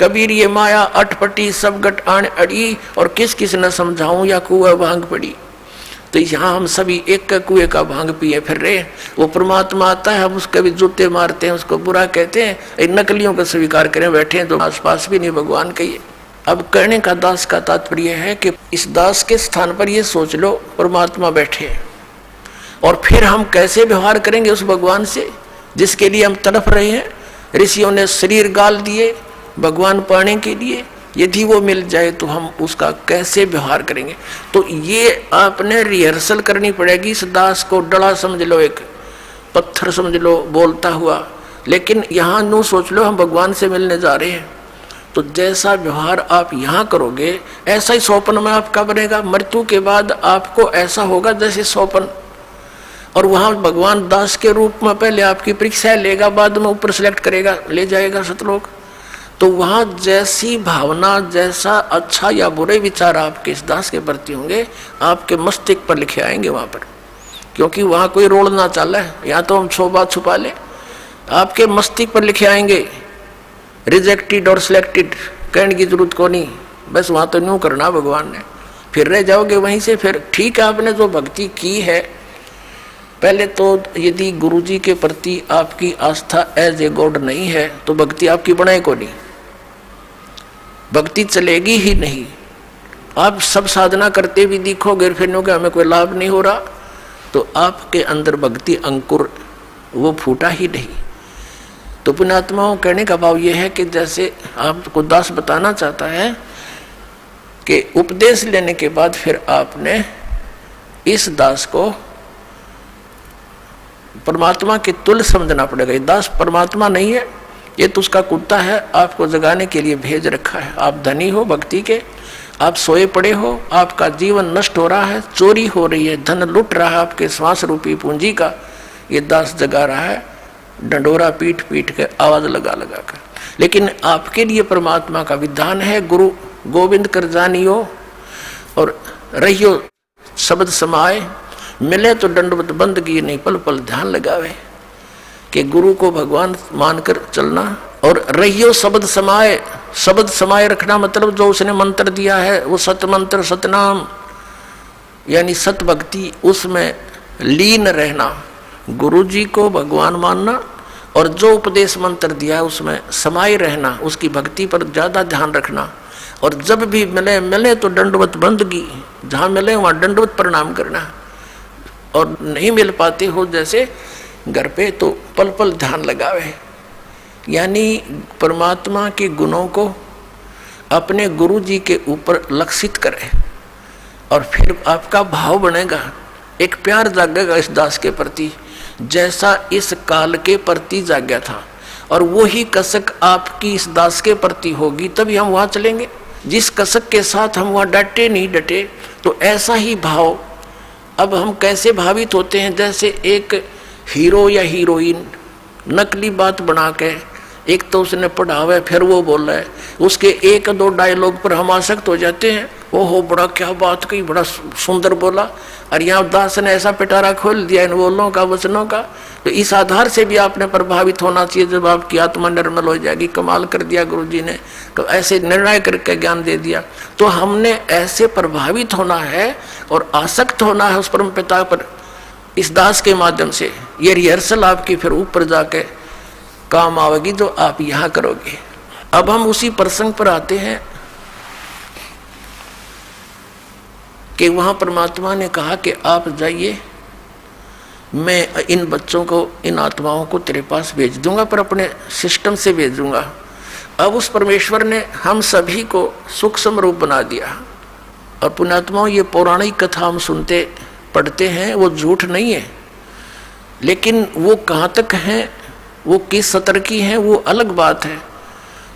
कबीर ये माया अटपटी सब गट आन अड़ी, और किस किस न समझाऊं या कुआ भांग पड़ी। तो यहाँ हम सभी एक कुएं का भांग पिए फिर रहे। वो परमात्मा आता है, हम उसके भी जूते मारते हैं, उसको बुरा कहते हैं, इन नकलियों को स्वीकार करें बैठे हैं तो आसपास भी नहीं भगवान कहिए। अब कहने का दास का तात्पर्य है कि इस दास के स्थान पर ये सोच लो परमात्मा बैठे हैं, और फिर हम कैसे व्यवहार करेंगे उस भगवान से जिसके लिए हम तड़प रहे हैं। ऋषियों ने शरीर गाल दिए भगवान पाने के लिए, यदि वो मिल जाए तो हम उसका कैसे व्यवहार करेंगे। तो ये आपने रिहर्सल करनी पड़ेगी। इस दास को डला समझ लो, एक पत्थर समझ लो बोलता हुआ, लेकिन यहाँ नो सोच लो हम भगवान से मिलने जा रहे हैं। तो जैसा व्यवहार आप यहाँ करोगे ऐसा ही स्वप्न में आपका बनेगा। मृत्यु के बाद आपको ऐसा होगा जैसे स्वप्न, और वहाँ भगवान दास के रूप में पहले आपकी परीक्षा लेगा, बाद में ऊपर सेलेक्ट करेगा, ले जाएगा सतलोक। तो वहाँ जैसी भावना, जैसा अच्छा या बुरे विचार आपके इस दास के प्रति होंगे, आपके मस्तिष्क पर लिखे आएंगे वहाँ पर, क्योंकि वहाँ कोई रोल ना चल है, या तो हम छुपा छुपा ले, आपके मस्तिष्क पर लिखे आएंगे। रिजेक्टेड और सिलेक्टेड कहने की जरूरत को नहीं, बस वहाँ तो न्यू करना भगवान ने, फिर रह जाओगे वहीं से। फिर ठीक है, आपने जो भक्ति की है, पहले तो यदि गुरुजी के प्रति आपकी आस्था एज ए गॉड नहीं है तो भक्ति आपकी बनाए को नहीं, भक्ति चलेगी ही नहीं। आप सब साधना करते भी दिखोगे फिर कि हमें कोई लाभ नहीं हो रहा, तो आपके अंदर भक्ति अंकुर वो फूटा ही नहीं। तो पुण्यात्माओं कहने का भाव ये है कि जैसे आपको दास बताना चाहता है कि उपदेश लेने के बाद फिर आपने इस दास को परमात्मा के तुल्य समझना पड़ेगा। ये दास परमात्मा नहीं है, ये तो उसका कुत्ता है, आपको जगाने के लिए भेज रखा है। आप धनी हो भक्ति के, आप सोए पड़े हो, आपका जीवन नष्ट हो रहा है, चोरी हो रही है, धन लुट रहा है आपके श्वास रूपी पूंजी का, ये दास जगा रहा है डंडोरा पीट पीट के, आवाज लगा लगा कर। लेकिन आपके लिए परमात्मा का विधान है, गुरु गोविंद कर जानियो और रहियो शब्द समाए, मिले तो दंडवत बंदगी नहीं पल पल ध्यान लगावे। कि गुरु को भगवान मानकर चलना और रहियो शब्द समाए। शब्द समाये रखना मतलब जो उसने मंत्र दिया है वो सत मंत्र सतनाम, यानी सत भक्ति, उसमें लीन रहना, गुरु जी को भगवान मानना और जो उपदेश मंत्र दिया है उसमें समाये रहना, उसकी भक्ति पर ज़्यादा ध्यान रखना। और जब भी मिले मिले तो दंडवत बंदगी, जहाँ मिले वहाँ दंडवत प्रणाम करना, और नहीं मिल पाते हो जैसे घर पे तो पल पल ध्यान लगावे। यानी परमात्मा के गुणों को अपने गुरु जी के ऊपर लक्षित करे और फिर आपका भाव बनेगा, एक प्यार जागेगा इस दास के प्रति जैसा इस काल के प्रति जाग्या था। और वही कसक आपकी इस दास के प्रति होगी तभी हम वहाँ चलेंगे। जिस कसक के साथ हम वहाँ डटे नहीं डटे, तो ऐसा ही भाव अब हम कैसे भावित होते हैं, जैसे एक हीरो या हीरोइन नकली बात बना के, एक तो उसने पढ़ा हुआ है फिर वो बोल रहा है, उसके एक दो डायलॉग पर हम आसक्त हो जाते हैं, ओहो बड़ा क्या बात कही, बड़ा सुंदर बोला। और यहाँ दास ने ऐसा पिटारा खोल दिया इन बोलों का वचनों का। तो इस आधार से भी आपने प्रभावित होना चाहिए, जब आपकी आत्मा निर्मल हो जाएगी। कमाल कर दिया गुरु जी ने, तो ऐसे निर्णय करके ज्ञान दे दिया। तो हमने ऐसे प्रभावित होना है और आसक्त होना है उस परम पिता पर इस दास के माध्यम से। ये रिहर्सल आपकी फिर ऊपर जाके काम आवेगी जो आप यहाँ करोगे। अब हम उसी प्रसंग पर आते हैं कि वहाँ परमात्मा ने कहा कि आप जाइए, मैं इन बच्चों को, इन आत्माओं को तेरे पास भेज दूंगा, पर अपने सिस्टम से भेजूंगा। अब उस परमेश्वर ने हम सभी को सूक्ष्म रूप बना दिया। और पुण्यात्माओं, ये पौराणिक कथा हम सुनते पढ़ते हैं, वो झूठ नहीं है, लेकिन वो कहाँ तक हैं, वो किस स्तर की हैं, वो अलग बात है।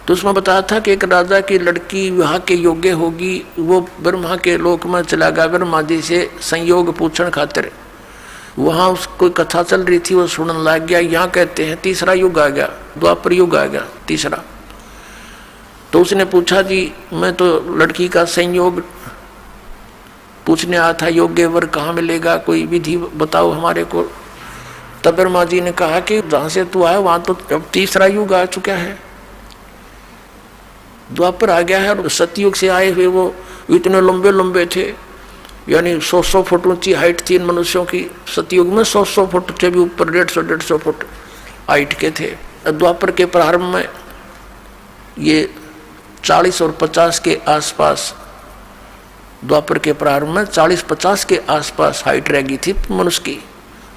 तो उसमें बताया था कि एक राजा की लड़की विवाह के योग्य होगी, वो ब्रह्मा के लोक में चला गया ब्रह्मा जी से संयोग पूछने खातिर। वहाँ उसको कथा चल रही थी, वो सुनने लग गया। यहाँ कहते हैं तीसरा युग आ गया, द्वापर युग आ गया तीसरा। तो उसने पूछा जी मैं तो लड़की का संयोग पूछने आया था, योग्य वर कहाँ मिलेगा, कोई विधि बताओ हमारे को। तब ब्रह्मा जी ने कहा कि जहाँ से तू आया वहाँ तो अब तीसरा युग आ चुका है। द्वापर आ गया है और सतयुग से आए हुए वो इतने लंबे लंबे थे, यानी 100 फुट ऊंची हाइट थी इन मनुष्यों की। सतयुग में 100 फुट थे भी ऊपर, 150 फुट हाइट के थे। द्वापर के प्रारंभ में ये 40 और 50 के आसपास, द्वापर के प्रारंभ में 40-50 के आसपास हाइट रह गई थी मनुष्य की।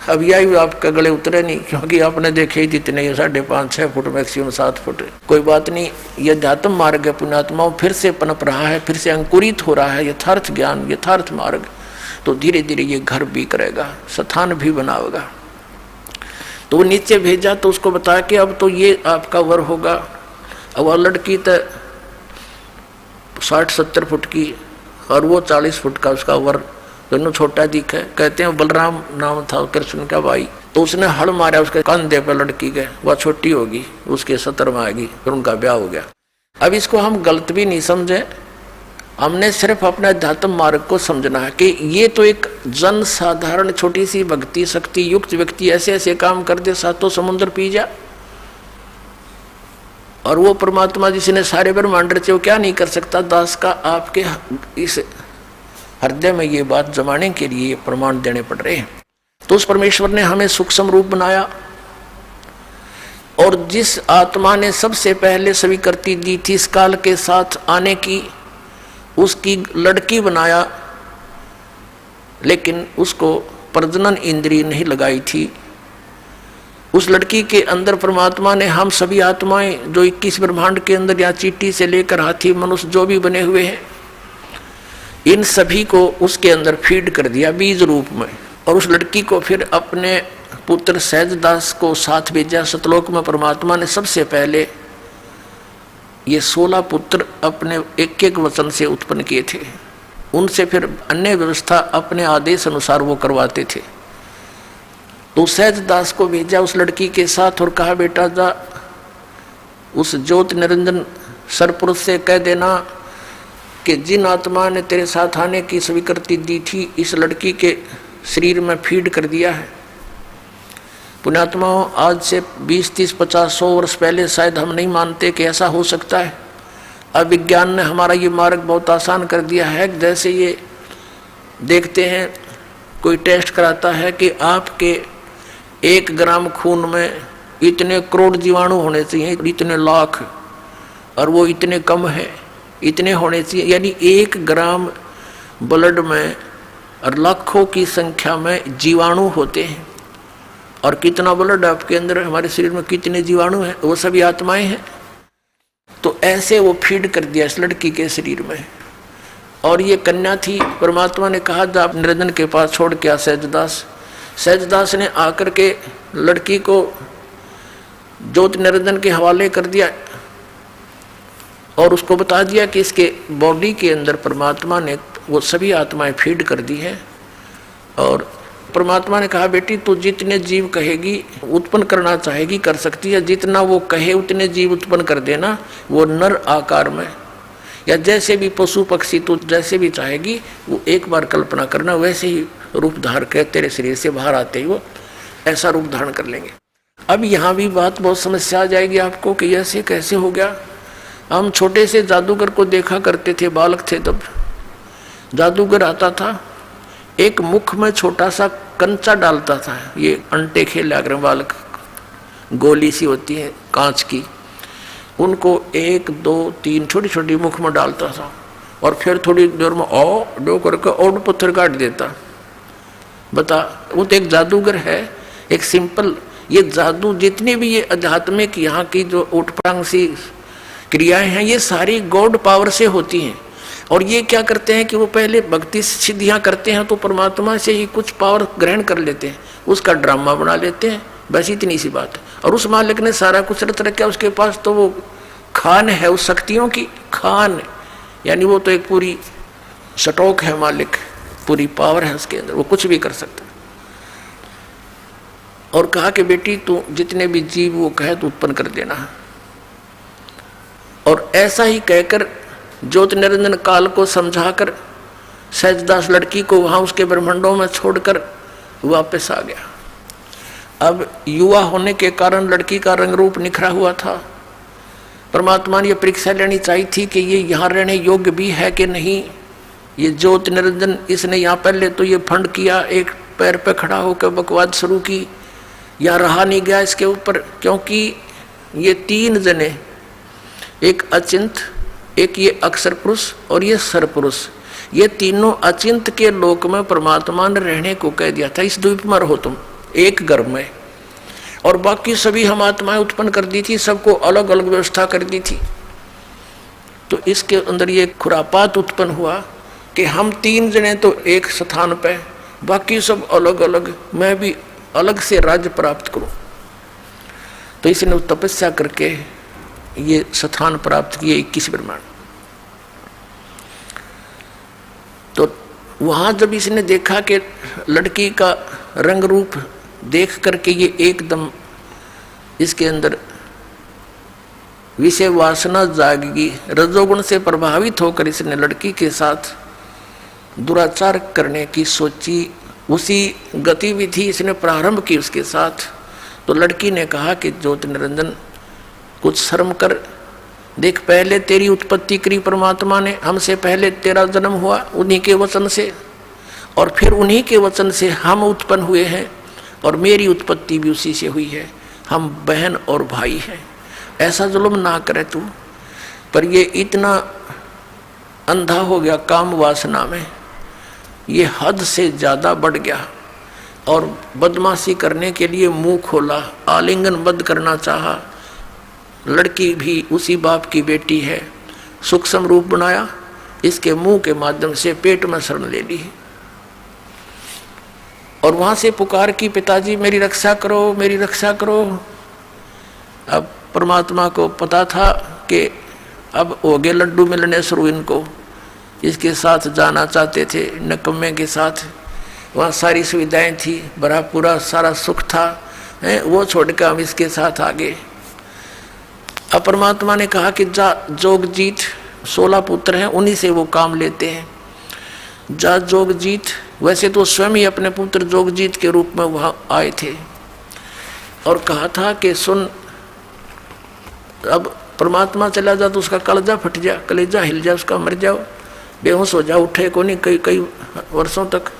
अब यही आपका गले उतरे नहीं, क्योंकि आपने देखे ही जितने, ये 5.5-6 फुट, मैक्सिमम 7 फुट। कोई बात नहीं, ये अध्यात्म मार्ग है पुण्यात्माओं, फिर से पनप रहा है, फिर से अंकुरित हो रहा है यथार्थ ज्ञान, यथार्थ मार्ग। तो धीरे धीरे ये घर भी करेगा, स्थान भी बनाएगा। तो वो नीचे भेजा तो उसको बताया कि अब तो ये आपका वर होगा। अब वह लड़की तो 60-70 फुट की और वो 40 फुट का उसका वर, दोनों छोटा दिखा। कहते हैं बलराम नाम था कृष्ण का भाई। तो उसने हड़ मारा उसके कंधे पर लड़की के, वह छोटी होगी, उसके 70 में आएगी, फिर उनका ब्याह हो गया। अब इसको हम गलत भी नहीं समझे, हमने सिर्फ अपने अध्यात्म मार्ग को समझना है कि ये तो एक जन साधारण छोटी सी भक्ति शक्ति युक्त व्यक्ति ऐसे ऐसे काम कर दे, सातों समुद्र पी जा। और वो परमात्मा जिसने सारे ब्रह्मांड रचे वो क्या नहीं कर सकता। दास का आपके इस हृदय में ये बात जमाने के लिए प्रमाण देने पड़ रहे हैं। तो उस परमेश्वर ने हमें सूक्ष्म रूप बनाया, और जिस आत्मा ने सबसे पहले स्वीकृति दी थी इस काल के साथ आने की, उसकी लड़की बनाया, लेकिन उसको प्रजनन इंद्रिय नहीं लगाई थी। उस लड़की के अंदर परमात्मा ने हम सभी आत्माएं जो 21 ब्रह्मांड के अंदर, या चींटी से लेकर हाथी मनुष्य जो भी बने हुए हैं, इन सभी को उसके अंदर फीड कर दिया बीज रूप में। और उस लड़की को फिर अपने पुत्र सहजदास को साथ भेजा। सतलोक में परमात्मा ने सबसे पहले ये 16 पुत्र अपने एक एक वचन से उत्पन्न किए थे। उनसे फिर अन्य व्यवस्था अपने आदेश अनुसार वो करवाते थे। तो सहजदास को भेजा उस लड़की के साथ और कहा, बेटा जा उस ज्योत निरंजन सरपुरुष से कह देना कि जिन आत्मा ने तेरे साथ आने की स्वीकृति दी थी, इस लड़की के शरीर में फीड कर दिया है। पुण्यात्माओं, आज से 20, 30, 50, 100 वर्ष पहले शायद हम नहीं मानते कि ऐसा हो सकता है। अब विज्ञान ने हमारा ये मार्ग बहुत आसान कर दिया है। जैसे ये देखते हैं, कोई टेस्ट कराता है कि आपके 1 ग्राम खून में इतने करोड़ जीवाणु होने चाहिए, इतने लाख, और वो इतने कम है, इतने होने चाहिए। यानी 1 ग्राम ब्लड में और लाखों की संख्या में जीवाणु होते हैं। और कितना ब्लड आपके अंदर, हमारे शरीर में कितने जीवाणु हैं, वो सभी आत्माएं हैं। तो ऐसे वो फीड कर दिया इस लड़की के शरीर में। और ये कन्या थी, परमात्मा ने कहा आप निरंजन के पास छोड़ के आ सहजदास। सहजदास ने आकर के लड़की को ज्योत निरंजन के हवाले कर दिया और उसको बता दिया कि इसके बॉडी के अंदर परमात्मा ने वो सभी आत्माएं फीड कर दी हैं। और परमात्मा ने कहा, बेटी तू जितने जीव कहेगी उत्पन्न करना चाहेगी कर सकती है, जितना वो कहे उतने जीव उत्पन्न कर देना, वो नर आकार में या जैसे भी पशु पक्षी तू जैसे भी चाहेगी वो एक बार कल्पना करना, वैसे ही रूप धार कर तेरे शरीर से बाहर आते ही वो ऐसा रूप धारण कर लेंगे। अब यहाँ भी बात बहुत समस्या आ जाएगी आपको कि ऐसे कैसे हो गया। हम छोटे से जादूगर को देखा करते थे, बालक थे तब। जादूगर आता था, एक मुख में छोटा सा कंचा डालता था, ये अंटे खेल आकर बालक, गोली सी होती है कांच की, उनको 1, 2, 3 छोटी छोटी मुख में डालता था और फिर थोड़ी देर में डो करके और पत्थर काट देता। बता, वो तो एक जादूगर है, एक सिंपल। ये जादू जितने भी ये आध्यात्मिक यहाँ की जो उठपटांग सी क्रियाएं हैं, ये सारी गॉड पावर से होती हैं। और ये क्या करते हैं कि वो पहले भक्ति सिद्धियां करते हैं तो परमात्मा से ही कुछ पावर ग्रहण कर लेते हैं, उसका ड्रामा बना लेते हैं, बस इतनी सी बात है। और उस मालिक ने सारा कुछ रख रखा उसके पास, तो वो खान है उस शक्तियों की, खान यानी वो तो एक पूरी स्टॉक है मालिक, पूरी पावर है उसके अंदर, वो कुछ भी कर सकता है। और कहा कि बेटी तू जितने भी जीव वो कहे तो उत्पन्न कर देना। और ऐसा ही कहकर ज्योत निरंजन काल को समझाकर सहजदास लड़की को वहां उसके ब्रह्मांडों में छोड़कर वापस आ गया। अब युवा होने के कारण लड़की का रंग रूप निखरा हुआ था परमात्मा ने यह परीक्षा लेनी चाहिए थी कि ये यहाँ रहने योग्य भी है कि नहीं। ये ज्योति निरंजन इसने यहाँ पहले तो ये फंड किया, एक पैर पे खड़ा होकर बकवाद शुरू की, यहाँ रहा नहीं गया इसके ऊपर, क्योंकि ये तीन जने, एक अचिंत, एक ये अक्षर पुरुष और ये सर पुरुष, ये तीनों अचिंत के लोक में परमात्मा ने रहने को कह दिया था। इस द्वीप में रहो तुम एक गर्भ में, और बाकी सभी हम आत्माएं उत्पन्न कर दी थी, सबको अलग अलग व्यवस्था कर दी थी। तो इसके अंदर ये खुरापात उत्पन्न हुआ कि हम तीन जने तो एक स्थान पे, बाकी सब अलग अलग, मैं भी अलग से राज्य प्राप्त करूं। तो इसने तपस्या करके ये स्थान प्राप्त किए 21 ब्रह्मांड। तो वहां जब इसने देखा कि लड़की का रंग रूप देख करके ये एकदम इसके अंदर विषय वासना जागेगी, रजोगुण से प्रभावित होकर इसने लड़की के साथ दुराचार करने की सोची, उसी गतिविधि इसने प्रारंभ की उसके साथ। तो लड़की ने कहा कि ज्योति निरंजन कुछ शर्म कर, देख पहले तेरी उत्पत्ति करी परमात्मा ने, हमसे पहले तेरा जन्म हुआ उन्हीं के वचन से, और फिर उन्हीं के वचन से हम उत्पन्न हुए हैं, और मेरी उत्पत्ति भी उसी से हुई है, हम बहन और भाई हैं। ऐसा जुल्म ना करे तू। पर ये इतना अंधा हो गया काम वासना में, ये हद से ज़्यादा बढ़ गया, और बदमाशी करने के लिए मुंह खोला, आलिंगनबद्ध करना चाहा। लड़की भी उसी बाप की बेटी है, सूक्ष्म रूप बनाया, इसके मुंह के माध्यम से पेट में शरण ले ली, और वहां से पुकार की, पिताजी मेरी रक्षा करो, मेरी रक्षा करो। अब परमात्मा को पता था कि अब हो गए लड्डू मिलने शुरू इनको, इसके साथ जाना चाहते थे, नकम्मे के साथ। वहाँ सारी सुविधाएं थी, भरा पूरा सारा सुख था, वो छोड़कर हम इसके साथ आ गए। अब परमात्मा ने कहा कि जा जोगजीत, 16 पुत्र हैं, उन्हीं से वो काम लेते हैं। जा जोगजीत, वैसे तो स्वयं ही अपने पुत्र जोगजीत के रूप में वहाँ आए थे, और कहा था कि सुन, अब परमात्मा चला जा तो उसका कलेजा फट जा, कलेजा हिल जा उसका, मर जाओ, बेहोश हो जाओ, उठे को नहीं कई कई वर्षों तक।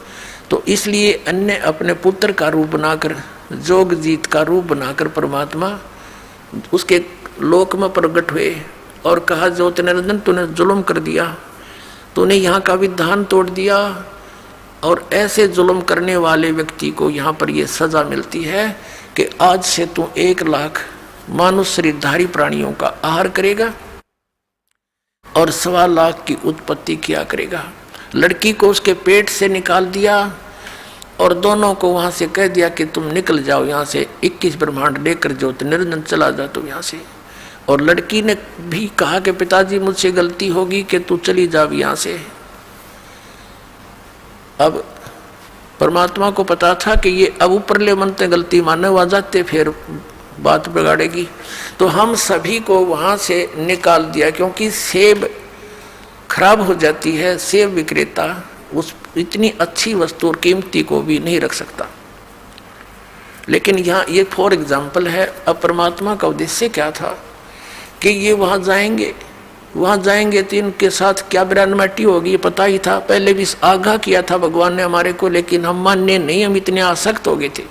तो इसलिए अन्य अपने पुत्र का रूप बनाकर, जोगजीत का रूप बनाकर परमात्मा उसके लोक में प्रकट हुए, और कहा ज्योति निरंजन तूने जुल्म कर दिया, तूने यहाँ का विधान तोड़ दिया, और ऐसे जुल्म करने वाले व्यक्ति को यहाँ पर ये सजा मिलती है कि आज से तू 1 लाख मानुष शरीरधारी प्राणियों का आहार करेगा और 1.25 लाख की उत्पत्ति किया करेगा। लड़की को उसके पेट से निकाल दिया, और दोनों को वहां से कह दिया कि तुम निकल जाओ यहाँ से, 21 ब्रह्मांड लेकर ज्योति निरंजन चला जा तुम यहाँ से। और लड़की ने भी कहा कि पिताजी मुझसे गलती होगी कि तू चली जा यहाँ से। अब परमात्मा को पता था कि ये अब ऊपरले मन से गलती माने आ जाते फिर बात बिगाड़ेगी, तो हम सभी को वहाँ से निकाल दिया, क्योंकि सेब खराब हो जाती है, सेब विक्रेता उस इतनी अच्छी वस्तु और कीमती को भी नहीं रख सकता। लेकिन यहाँ ये फॉर एग्जाम्पल है। अब परमात्मा का उद्देश्य क्या था कि ये वहाँ जाएंगे तो इनके साथ क्या बिरानमाटी होगी, ये पता ही था, पहले भी आगाह किया था भगवान ने हमारे को, लेकिन हम मानने नहीं, हम इतने आसक्त हो गए थे।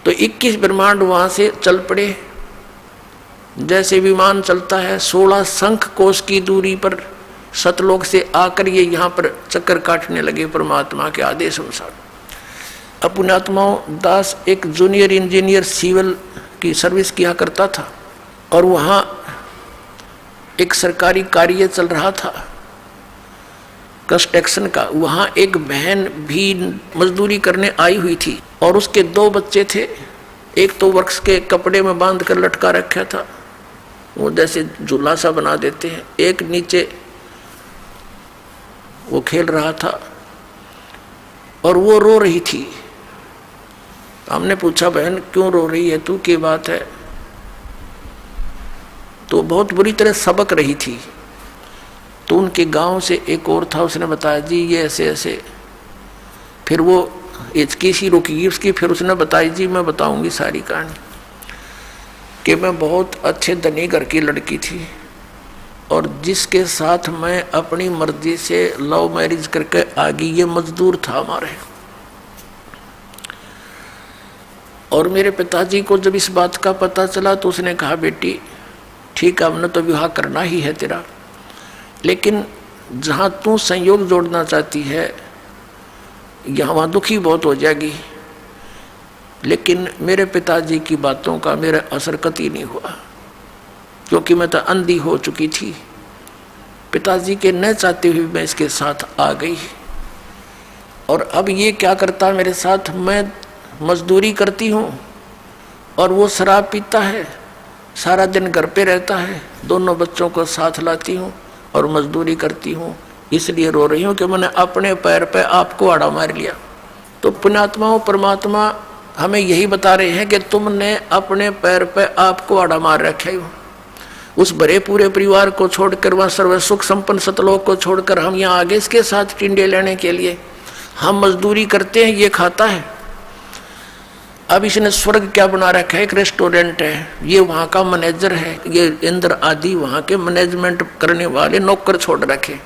तो 21 ब्रह्मांड वहाँ से चल पड़े, जैसे विमान चलता है 16 शंख कोश की दूरी पर सतलोक से आकर ये यहाँ पर चक्कर काटने लगे परमात्मा के आदेश अनुसार। पुण्यात्माओं, दास एक जूनियर इंजीनियर सिविल की सर्विस किया करता था, और वहाँ एक सरकारी कार्य चल रहा था कंस्ट्रक्शन का। वहाँ एक बहन भी मजदूरी करने आई हुई थी, और उसके 2 बच्चे थे। एक तो वृक्ष के कपड़े में बांध कर लटका रखा था, वो जैसे झूला सा बना देते हैं, एक नीचे वो खेल रहा था, और वो रो रही थी। हमने पूछा बहन क्यों रो रही है तू, क्या बात है? तो बहुत बुरी तरह सबक रही थी। तो उनके गांव से एक और था, उसने बताया जी ये ऐसे ऐसे। फिर वो हिचकी सी रुकी उसकी, फिर उसने बताई जी मैं बताऊंगी सारी कहानी। कि मैं बहुत अच्छे धनी घर की लड़की थी और जिसके साथ मैं अपनी मर्जी से लव मैरिज करके आ गई, ये मजदूर था हमारे। और मेरे पिताजी को जब इस बात का पता चला तो उसने कहा, बेटी ठीक है, हमने तो विवाह करना ही है तेरा, लेकिन जहाँ तू संयोग जोड़ना चाहती है यहाँ दुखी बहुत हो जाएगी। लेकिन मेरे पिताजी की बातों का मेरा असर कतई नहीं हुआ, क्योंकि मैं तो अंधी हो चुकी थी। पिताजी के न चाहते हुए मैं इसके साथ आ गई। और अब ये क्या करता है मेरे साथ, मैं मजदूरी करती हूँ और वो शराब पीता है, सारा दिन घर पे रहता है, दोनों बच्चों को साथ लाती हूँ और मजदूरी करती हूँ। इसलिए रो रही हूँ कि मैंने अपने पैर पे आपको आड़ा मार लिया। तो पुण्यात्माओं, परमात्मा हमें यही बता रहे हैं कि तुमने अपने पैर पे आपको आड़ा मार रखे हो। उस भरे पूरे परिवार को छोड़कर, वहाँ सर्व सुख संपन्न सतलोक को छोड़कर हम यहाँ आगे इसके साथ टिंडे लेने के लिए हम मजदूरी करते हैं, ये खाता है। अब इसने स्वर्ग क्या बना रखा है, एक रेस्टोरेंट है, ये वहाँ का मैनेजर है, ये इंद्र आदि वहाँ के मैनेजमेंट करने वाले नौकर छोड़ रखे।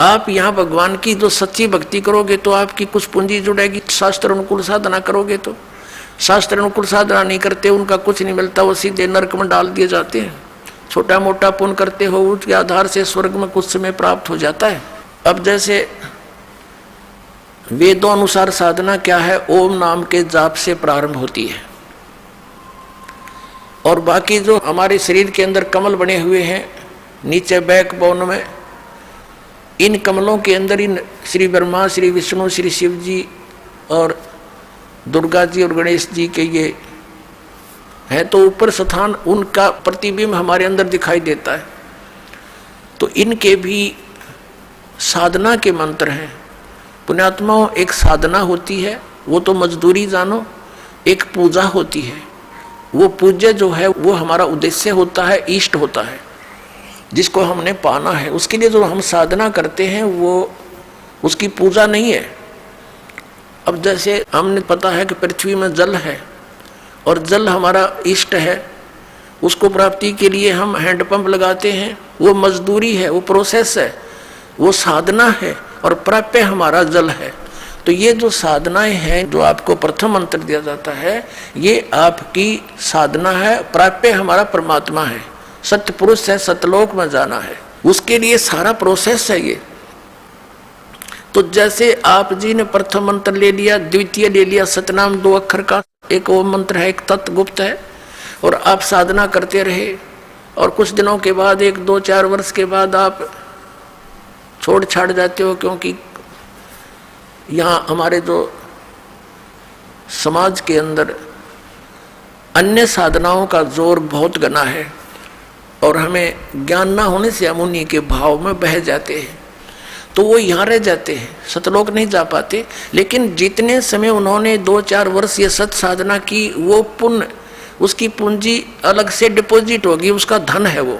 आप यहाँ भगवान की जो सच्ची भक्ति करोगे तो आपकी कुछ पूंजी जुड़ेगी। शास्त्र अनुकूल साधना करोगे तो, शास्त्र अनुकूल साधना नहीं करते उनका कुछ नहीं मिलता, वो सीधे नरक में डाल दिए जाते हैं। छोटा मोटा पुण्य करते हो उसके आधार से स्वर्ग में कुछ समय प्राप्त हो जाता है। अब जैसे वेदों अनुसार साधना क्या है, ओम नाम के जाप से प्रारंभ होती है। और बाकी जो हमारे शरीर के अंदर कमल बने हुए हैं नीचे बैकबोन में, इन कमलों के अंदर इन श्री ब्रह्मा, श्री विष्णु, श्री शिव जी और दुर्गा जी और गणेश जी के ये है, तो ऊपर स्थान उनका प्रतिबिंब हमारे अंदर दिखाई देता है। तो इनके भी साधना के मंत्र हैं। पुण्यात्माओं, एक साधना होती है, वो तो मजदूरी जानो, एक पूजा होती है। वो पूज्य जो है वो हमारा उद्देश्य होता है, इष्ट होता है, जिसको हमने पाना है। उसके लिए जो हम साधना करते हैं वो उसकी पूजा नहीं है। अब जैसे हमने पता है कि पृथ्वी में जल है और जल हमारा इष्ट है, उसको प्राप्ति के लिए हम हैंडपंप लगाते हैं, वो मजदूरी है, वो प्रोसेस है, वो साधना है और प्राप्य हमारा जल है। तो ये जो साधनाएं हैं, जो आपको प्रथम मंत्र दिया जाता है, ये आपकी साधना है, प्राप्य हमारा परमात्मा है, सत्य पुरुष है, सतलोक में जाना है, उसके लिए सारा प्रोसेस है ये। तो जैसे आप जी ने प्रथम मंत्र ले लिया, द्वितीय ले लिया, सतनाम 2 अक्षर का, एक ओम मंत्र है, एक तत्व गुप्त है, और आप साधना करते रहे और कुछ दिनों के बाद 1-2-4 वर्ष के बाद आप छोड़ छाड़ जाते हो, क्योंकि यहाँ हमारे जो समाज के अंदर अन्य साधनाओं का जोर बहुत घना है और हमें ज्ञान ना होने से हम उन्हीं के भाव में बह जाते हैं, तो वो यहाँ रह जाते हैं, सतलोक नहीं जा पाते। लेकिन जितने समय उन्होंने 2-4 वर्ष ये सत साधना की, वो पुण्य, उसकी पूंजी अलग से डिपॉजिट होगी, उसका धन है वो।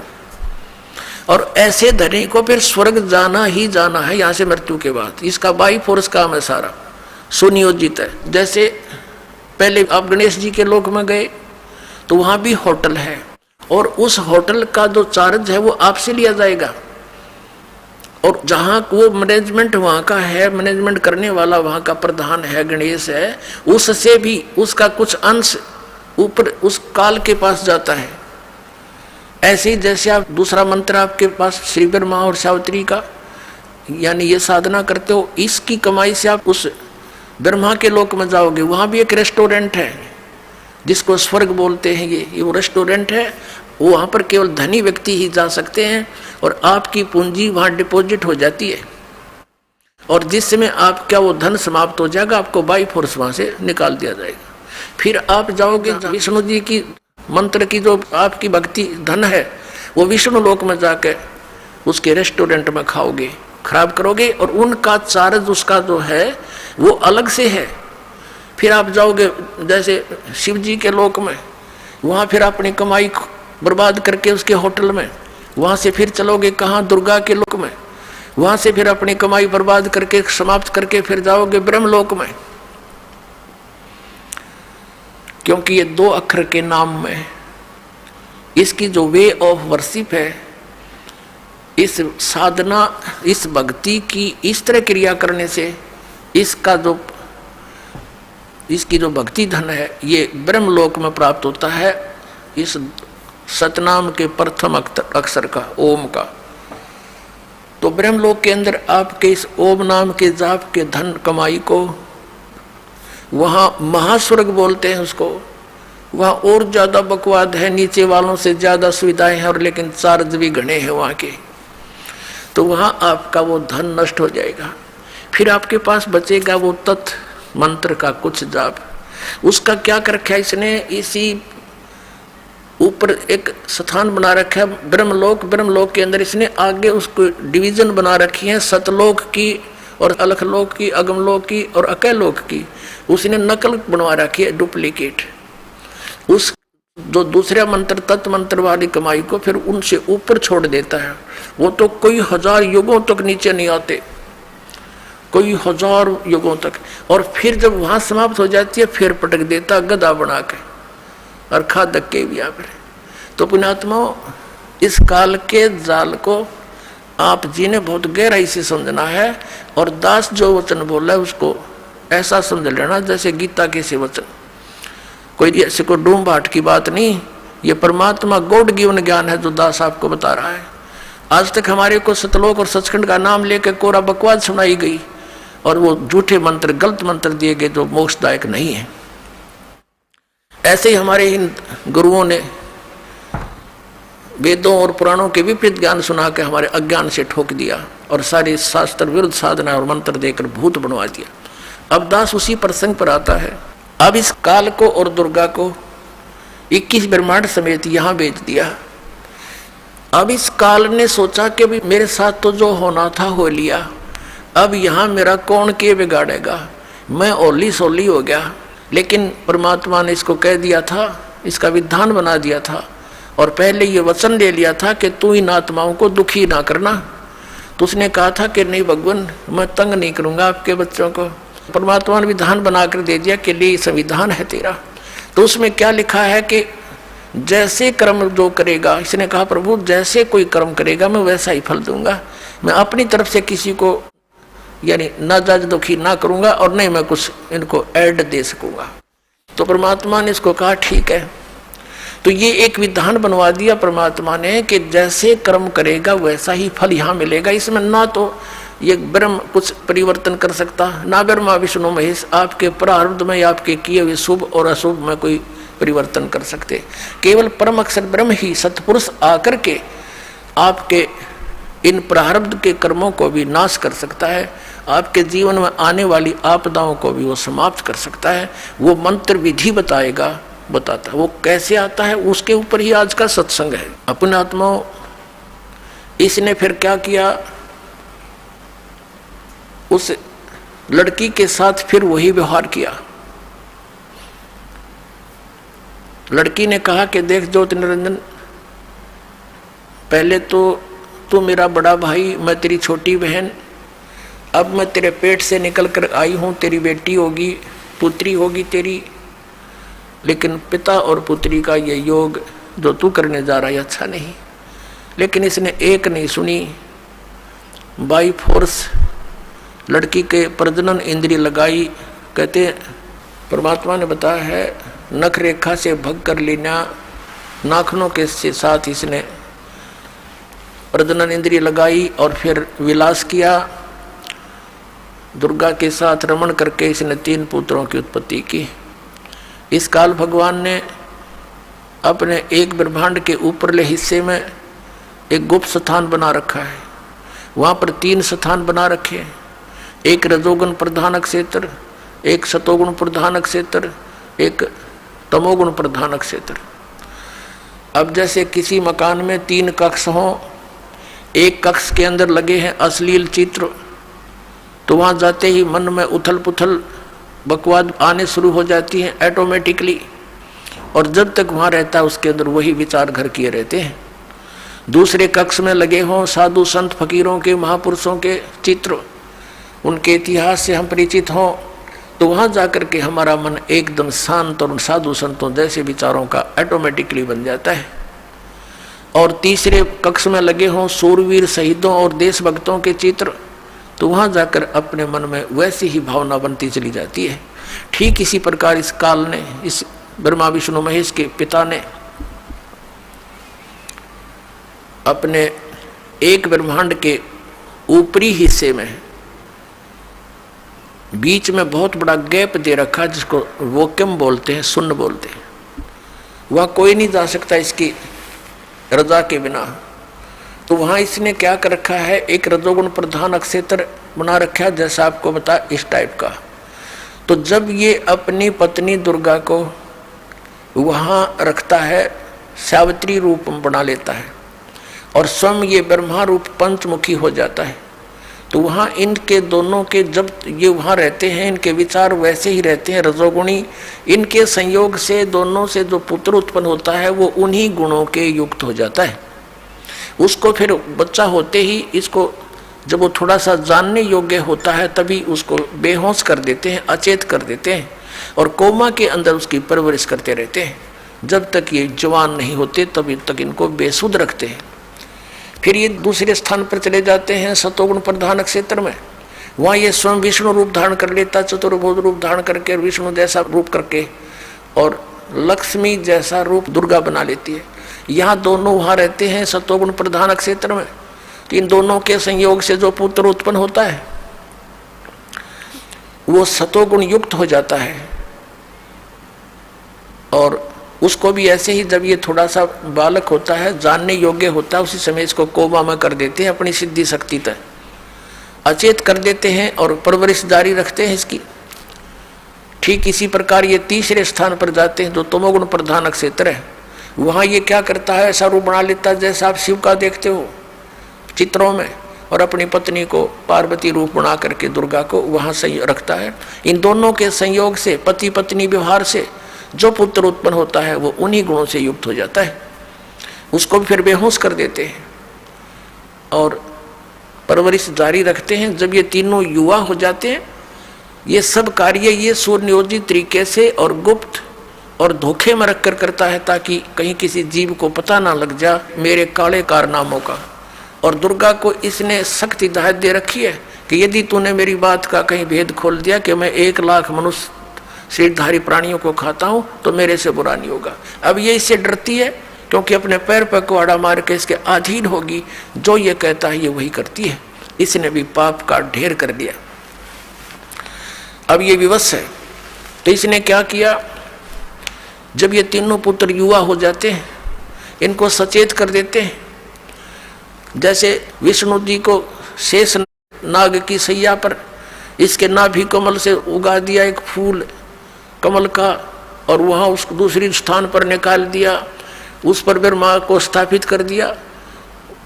और ऐसे धनी को फिर स्वर्ग जाना ही जाना है यहाँ से मृत्यु के बाद। इसका बाई फोर्स काम है, सारा सुनियोजित है। जैसे पहले आप गणेश जी के लोक में गए तो वहाँ भी होटल है और उस होटल का जो चार्ज है वो आपसे लिया जाएगा, और जहाँ वो मैनेजमेंट वहाँ का है, मैनेजमेंट करने वाला वहाँ का प्रधान है, गणेश है, उससे भी उसका कुछ अंश ऊपर उस काल के पास जाता है। ऐसे ही जैसे आप दूसरा मंत्र आपके पास श्री ब्रह्मा और सावित्री का, यानी ये साधना करते हो, इसकी कमाई से आप उस ब्रह्मा के लोक में जाओगे। वहाँ भी एक रेस्टोरेंट है जिसको स्वर्ग बोलते हैं, ये वो रेस्टोरेंट है, वहाँ पर केवल धनी व्यक्ति ही जा सकते हैं और आपकी पूंजी वहाँ डिपॉजिट हो जाती है। और जिस समय आपका वो धन समाप्त हो जाएगा, आपको बाई फोर्स वहाँ से निकाल दिया जाएगा। फिर आप जाओगे विष्णु जी की मंत्र की जो आपकी भक्ति धन है, वो विष्णु लोक में जाकर उसके रेस्टोरेंट में खाओगे, खराब करोगे, और उनका चार्ज उसका जो है वो अलग से है। फिर आप जाओगे जैसे शिव जी के लोक में, वहाँ फिर अपनी कमाई बर्बाद करके उसके होटल में, वहाँ से फिर चलोगे कहाँ, दुर्गा के लोक में, वहाँ से फिर अपनी कमाई बर्बाद करके समाप्त करके फिर जाओगे ब्रह्मलोक में, क्योंकि ये 2 अक्षर के नाम में इसकी जो वे ऑफ वर्शिप है, इस साधना, इस भक्ति की इस तरह क्रिया करने से इसकी जो भक्ति धन है ये ब्रह्मलोक में प्राप्त होता है, इस सतनाम के प्रथम अक्षर का, ओम का। तो ब्रह्मलोक के अंदर आपके इस ओम नाम के जाप के धन कमाई को वहाँ महास्वर्ग बोलते हैं उसको। वहाँ और ज्यादा बकवाद है, नीचे वालों से ज्यादा सुविधाएं हैं, और लेकिन चार्ज भी घने हैं वहाँ के। तो वहाँ आपका वो धन नष्ट हो जाएगा। फिर आपके पास बचेगा वो तत् मंत्र का कुछ जाप। उसका क्या कर रखा है इसने, इसी ऊपर एक स्थान बना रखा है ब्रह्मलोक। ब्रह्मलोक के अंदर इसने आगे उसको डिवीजन बना रखी है, सतलोक की और अलखलोक की, अगमलोक की और अकैलोक की। उसने नकल बनवा रखी है, डुप्लीकेट। उस जो दूसरा मंत्र तत्व मंत्र वाली कमाई को फिर उनसे ऊपर छोड़ देता है। वो तो कई हजार युगों तक नीचे नहीं आते, कई हजार युगों तक। और फिर जब वहां समाप्त हो जाती है फिर पटक देता गदा बना के, और खा धक्के भी आप। तो पुण्यात्माओं, इस काल के जाल को आप जी ने बहुत गहराई से समझना है। और दास जो वचन बोला है उसको ऐसा समझ लेना जैसे गीता के से वचन, कोई ऐसे को डूम बाट की बात नहीं। ये परमात्मा गॉड गिवन ज्ञान है जो दास आपको बता रहा है। आज तक हमारे को सतलोक और सचखंड का नाम लेकर कोरा बकवाद सुनाई गई, और वो झूठे मंत्र, गलत मंत्र दिए गए जो मोक्षदायक नहीं है। ऐसे ही हमारे इन गुरुओं ने वेदों और पुराणों के विपरीत ज्ञान सुना के हमारे अज्ञान से ठोक दिया, और सारी शास्त्र विरुद्ध साधना और मंत्र देकर भूत बनवा दिया। अब दास उसी प्रसंग पर आता है। अब इस काल को और दुर्गा को 21 ब्रह्मांड समेत यहाँ भेज दिया। अब इस काल ने सोचा कि भी मेरे साथ तो जो होना था हो लिया, अब यहाँ मेरा कौन के बिगाड़ेगा, मैं ओली सोली हो गया। लेकिन परमात्मा ने इसको कह दिया था, इसका विधान बना दिया था, और पहले ये वचन ले लिया था कि तू इन आत्माओं को दुखी ना करना। तो उसने कहा था कि नहीं भगवान, मैं तंग नहीं करूँगा आपके बच्चों को। परमात्मा ने विधान बनाकर दे दिया कि लिए संविधान है तेरा। तो उसमें क्या लिखा है कि जैसे कर्म जो करेगा, इसने कहा प्रभु जैसे कोई कर्म करेगा मैं वैसा ही फल दूंगा। मैं अपनी तरफ से किसी को यानी नाजायज दुखी ना करूंगा, और नहीं मैं कुछ इनको ऐड दे सकूंगा। तो परमात्मा ने इसको कहा ठीक है। तो ये एक विधान बनवा दिया परमात्मा ने कि जैसे कर्म करेगा वैसा ही फल यहाँ मिलेगा। इसमें ना तो ये ब्रह्म कुछ परिवर्तन कर सकता, ना ब्रह्मा विष्णु महेश आपके प्रारब्ध में, आपके किए हुए शुभ और अशुभ में कोई परिवर्तन कर सकते। केवल परम अक्षर ब्रह्म ही सत्पुरुष आकर के आपके इन प्रारब्ध के कर्मों को भी नाश कर सकता है, आपके जीवन में आने वाली आपदाओं को भी वो समाप्त कर सकता है। वो मंत्र विधि बताता है। वो कैसे आता है उसके ऊपर ही आज का सत्संग है। अपने आत्माओं, इसने फिर क्या किया, उस लड़की के साथ फिर वही व्यवहार किया। लड़की ने कहा कि देख ज्योति निरंजन, पहले तो तू मेरा बड़ा भाई, मैं तेरी छोटी बहन, अब मैं तेरे पेट से निकल कर आई हूँ, तेरी बेटी होगी, पुत्री होगी तेरी, लेकिन पिता और पुत्री का ये योग जो तू करने जा रहा है अच्छा नहीं। लेकिन इसने एक नहीं सुनी, बाई फोर्स लड़की के प्रजनन इंद्रिय लगाई। कहते परमात्मा ने बताया है नख रेखा से भग कर लेना, नाखनों के साथ इसने प्रजनन इंद्रिय लगाई और फिर विलास किया। दुर्गा के साथ रमण करके इसने 3 पुत्रों की उत्पत्ति की। इस काल भगवान ने अपने एक ब्रह्मांड के ऊपरले हिस्से में एक गुप्त स्थान बना रखा है। वहाँ पर 3 स्थान बना रखे हैं, एक रजोगुण प्रधान क्षेत्र, एक सतोगुण प्रधान क्षेत्र, एक तमोगुण प्रधान क्षेत्र। अब जैसे किसी मकान में 3 कक्ष हों, एक कक्ष के अंदर लगे हैं अश्लील चित्र, तो वहाँ जाते ही मन में उथल पुथल बकवाद आने शुरू हो जाती हैं ऑटोमेटिकली, और जब तक वहाँ रहता है उसके अंदर वही विचार घर किए रहते हैं। दूसरे कक्ष में लगे हों साधु संत फकीरों के, महापुरुषों के चित्र, उनके इतिहास से हम परिचित हों, तो वहाँ जाकर के हमारा मन एकदम शांत और साधु संतों जैसे विचारों का ऑटोमेटिकली बन जाता है। और तीसरे कक्ष में लगे हों सूरवीर शहीदों और देशभक्तों के चित्र, तो वहां जाकर अपने मन में वैसी ही भावना बनती चली जाती है। ठीक इसी प्रकार इस काल ने, इस ब्रह्मा विष्णु महेश के पिता ने अपने एक ब्रह्मांड के ऊपरी हिस्से में बीच में बहुत बड़ा गैप दे रखा, जिसको वोक्यम बोलते हैं, शून्य बोलते हैं। वह कोई नहीं जा सकता इसकी रजा के बिना। तो वहां इसने क्या कर रखा है, एक रजोगुण प्रधान अक्षेत्र बना रखा है, जैसा आपको बता इस टाइप का। तो जब ये अपनी पत्नी दुर्गा को वहां रखता है, सावित्री रूप बना लेता है और स्वयं ये ब्रह्मा रूप पंचमुखी हो जाता है, तो वहाँ इनके दोनों के, जब ये वहाँ रहते हैं, इनके विचार वैसे ही रहते हैं रजोगुणी। इनके संयोग से दोनों से जो पुत्र उत्पन्न होता है वो उन्हीं गुणों के युक्त हो जाता है। उसको फिर बच्चा होते ही इसको, जब वो थोड़ा सा जानने योग्य होता है, तभी उसको बेहोश कर देते हैं, अचेत कर देते हैं और कोमा के अंदर उसकी परवरिश करते रहते हैं। जब तक ये जवान नहीं होते तभी तक इनको बेसुध रखते हैं। फिर ये दूसरे स्थान पर चले जाते हैं सतोगुण प्रधान क्षेत्र में। वहाँ ये स्वयं विष्णु रूप धारण कर लेता, चतुर्भुज रूप धारण करके, विष्णु जैसा रूप करके, और लक्ष्मी जैसा रूप दुर्गा बना लेती है। यहाँ दोनों वहाँ रहते हैं सतोगुण प्रधान क्षेत्र में। तो इन दोनों के संयोग से जो पुत्र उत्पन्न होता है वो सतोगुण युक्त हो जाता है, और उसको भी ऐसे ही जब ये थोड़ा सा बालक होता है, जानने योग्य होता है, उसी समय इसको कोमा में कर देते हैं, अपनी सिद्धि शक्ति तक अचेत कर देते हैं और परवरिश जारी रखते हैं इसकी। ठीक इसी प्रकार ये तीसरे स्थान पर जाते हैं जो तमोगुण प्रधान क्षेत्र है। वहाँ ये क्या करता है, ऐसा रूप बना लेता है जैसा आप शिव का देखते हो चित्रों में, और अपनी पत्नी को पार्वती रूप बना करके दुर्गा को वहाँ रखता है। इन दोनों के संयोग से, पति पत्नी व्यवहार से जो पुत्र उत्पन्न होता है वो उन्हीं गुणों से युक्त हो जाता है। उसको भी फिर बेहोश कर देते हैं और परवरिश जारी रखते हैं। जब ये तीनों युवा हो जाते हैं, ये सब कार्य ये सुनियोजित तरीके से और गुप्त और धोखे में रखकर करता है, ताकि कहीं किसी जीव को पता ना लग जा मेरे काले कारनामों का। और दुर्गा को इसने सख्त हिदायत दे रखी है कि यदि तूने मेरी बात का कहीं भेद खोल दिया कि मैं 1 लाख मनुष्य शरीरधारी प्राणियों को खाता हूं, तो मेरे से बुरा नहीं होगा। अब ये इससे डरती है क्योंकि अपने पैर पर कुहाड़ा मार के इसके अधीन होगी, जो ये कहता है ये वही करती है। इसने भी पाप का ढेर कर दिया। अब ये विवश है, तो इसने क्या किया, जब ये तीनों पुत्र युवा हो जाते हैं, इनको सचेत कर देते हैं। जैसे विष्णु जी को शेष नाग की सैया पर इसके नाभि कमल से उगा दिया एक फूल कमल का, और वहाँ उसको दूसरी स्थान पर निकाल दिया, उस पर ब्रह्मा को स्थापित कर दिया,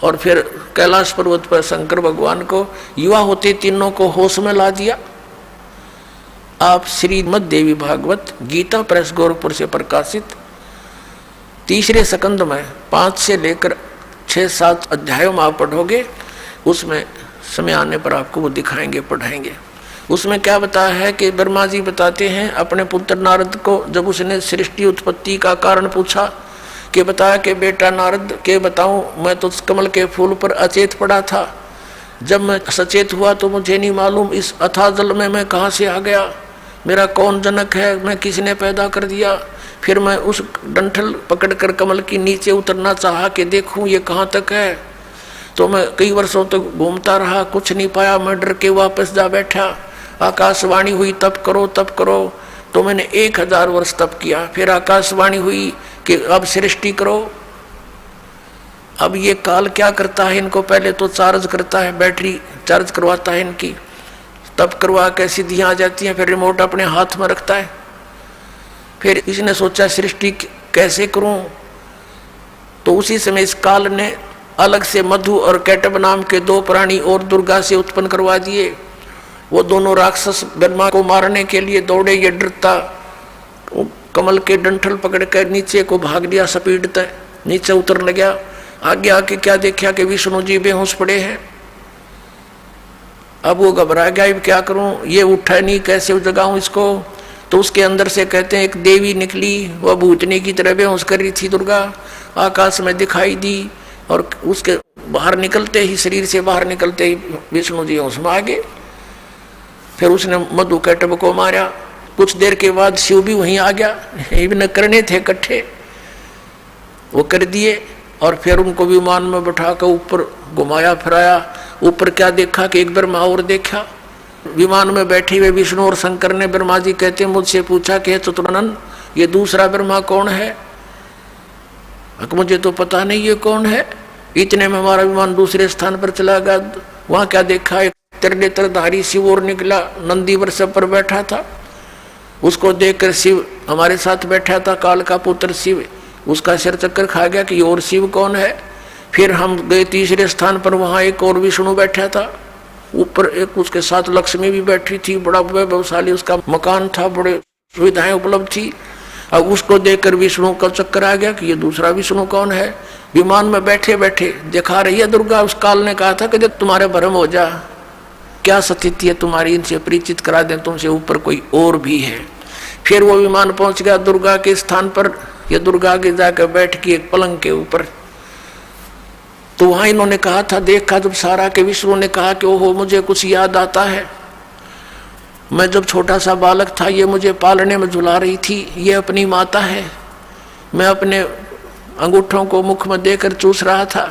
और फिर कैलाश पर्वत पर शंकर भगवान को युवा होते तीनों को होश में ला दिया। आप श्रीमद् देवी भागवत गीता प्रेस गोरखपुर से प्रकाशित तीसरे सकंद में 5 से लेकर 6-7 अध्यायों में आप पढ़ोगे, उसमें समय आने पर आपको वो दिखाएंगे, पढ़ाएंगे। उसमें क्या बताया है कि ब्रह्मा जी बताते हैं अपने पुत्र नारद को, जब उसने सृष्टि उत्पत्ति का कारण पूछा कि बताया कि बेटा नारद के बताऊं, मैं तो कमल के फूल पर अचेत पड़ा था, जब मैं सचेत हुआ तो मुझे नहीं मालूम इस अथाह जल में मैं कहाँ से आ गया, मेरा कौन जनक है, मैं किसने पैदा कर दिया। फिर मैं उस डंठल पकड़कर कमल की नीचे उतरना चाहा कि देखूं ये कहाँ तक है, तो मैं कई वर्षों तक घूमता रहा, कुछ नहीं पाया, मैं डर के वापस जा बैठा। आकाशवाणी हुई तप करो तप करो, तो मैंने 1000 वर्ष तप किया। फिर आकाशवाणी हुई कि अब सृष्टि करो। अब ये काल क्या करता है, इनको पहले तो चार्ज करता है, बैटरी चार्ज करवाता है इनकी, तब करवा के सिद्धियां आ जाती हैं, फिर रिमोट अपने हाथ में रखता है। फिर इसने सोचा सृष्टि कैसे करूं, तो उसी समय इस काल ने अलग से मधु और कैटब नाम के 2 प्राणी और दुर्गा से उत्पन्न करवा दिए। वो दोनों राक्षस ब्रह्मा को मारने के लिए दौड़े, ये डरता कमल के डंठल पकड़ कर नीचे को भाग लिया, सपीटता नीचे उतर गया। आगे आके क्या देखा कि विष्णु जी बेहोश पड़े हैं। अब वो घबरा गया, अब क्या करूं, ये उठा नहीं, कैसे जगाऊं इसको। तो उसके अंदर से कहते हैं एक देवी निकली, वह भूतनी की तरह बेहोश कर रही थी। दुर्गा आकाश में दिखाई दी और उसके बाहर निकलते ही, शरीर से बाहर निकलते ही विष्णु जी होश में आ गए। फिर उसने मधु कैटभ को मारा। कुछ देर के बाद शिव भी वहीं आ गया। इवन करने थे इकट्ठे, वो कर दिए। और फिर उनको विमान में बैठाकर ऊपर घुमाया फिराया। ऊपर क्या देखा कि एक ब्रह्मा और देखा। विमान में बैठे हुए विष्णु और शंकर ने, ब्रह्मा जी कहते हैं, मुझसे पूछा कि चतुरानंद ये दूसरा ब्रह्मा कौन है? मुझे तो पता नहीं ये कौन है। इतने में हमारा विमान दूसरे स्थान पर चला गया। वहां क्या देखा, एक त्रिनेत्रधारी शिव और निकला, नंदी वृषभ पर बैठा था। उसको देखकर शिव हमारे साथ बैठा था, काल का पुत्र शिव, उसका सिर चक्कर खा गया कि और शिव कौन है। फिर हम गए तीसरे स्थान पर, वहां एक और विष्णु बैठा था। ऊपर एक उसके साथ लक्ष्मी भी बैठी थी, बड़ा वैभवशाली उसका मकान था, बड़े सुविधाएं उपलब्ध थी। अब उसको देखकर विष्णु का चक्कर आ गया कि ये दूसरा विष्णु कौन है। विमान में बैठे बैठे दिखा रही है दुर्गा। उस काल ने कहा था कि जब तुम्हारे भ्रम हो जा, क्या स्थिति है तुम्हारी, इनसे परिचित करा दें, तुमसे ऊपर कोई और भी है। फिर वो विमान पहुंच गया दुर्गा के स्थान पर। ये दुर्गा आगे जाकर बैठ की एक पलंग के ऊपर। तो वहां इन्होंने कहा था, देखा जब सारा के विष्णु ने कहा कि ओहो मुझे कुछ याद आता है। मैं जब छोटा सा बालक था, ये मुझे पालने में झुला रही थी, ये अपनी माता है। मैं अपने अंगूठों को मुख में देकर चूस रहा था,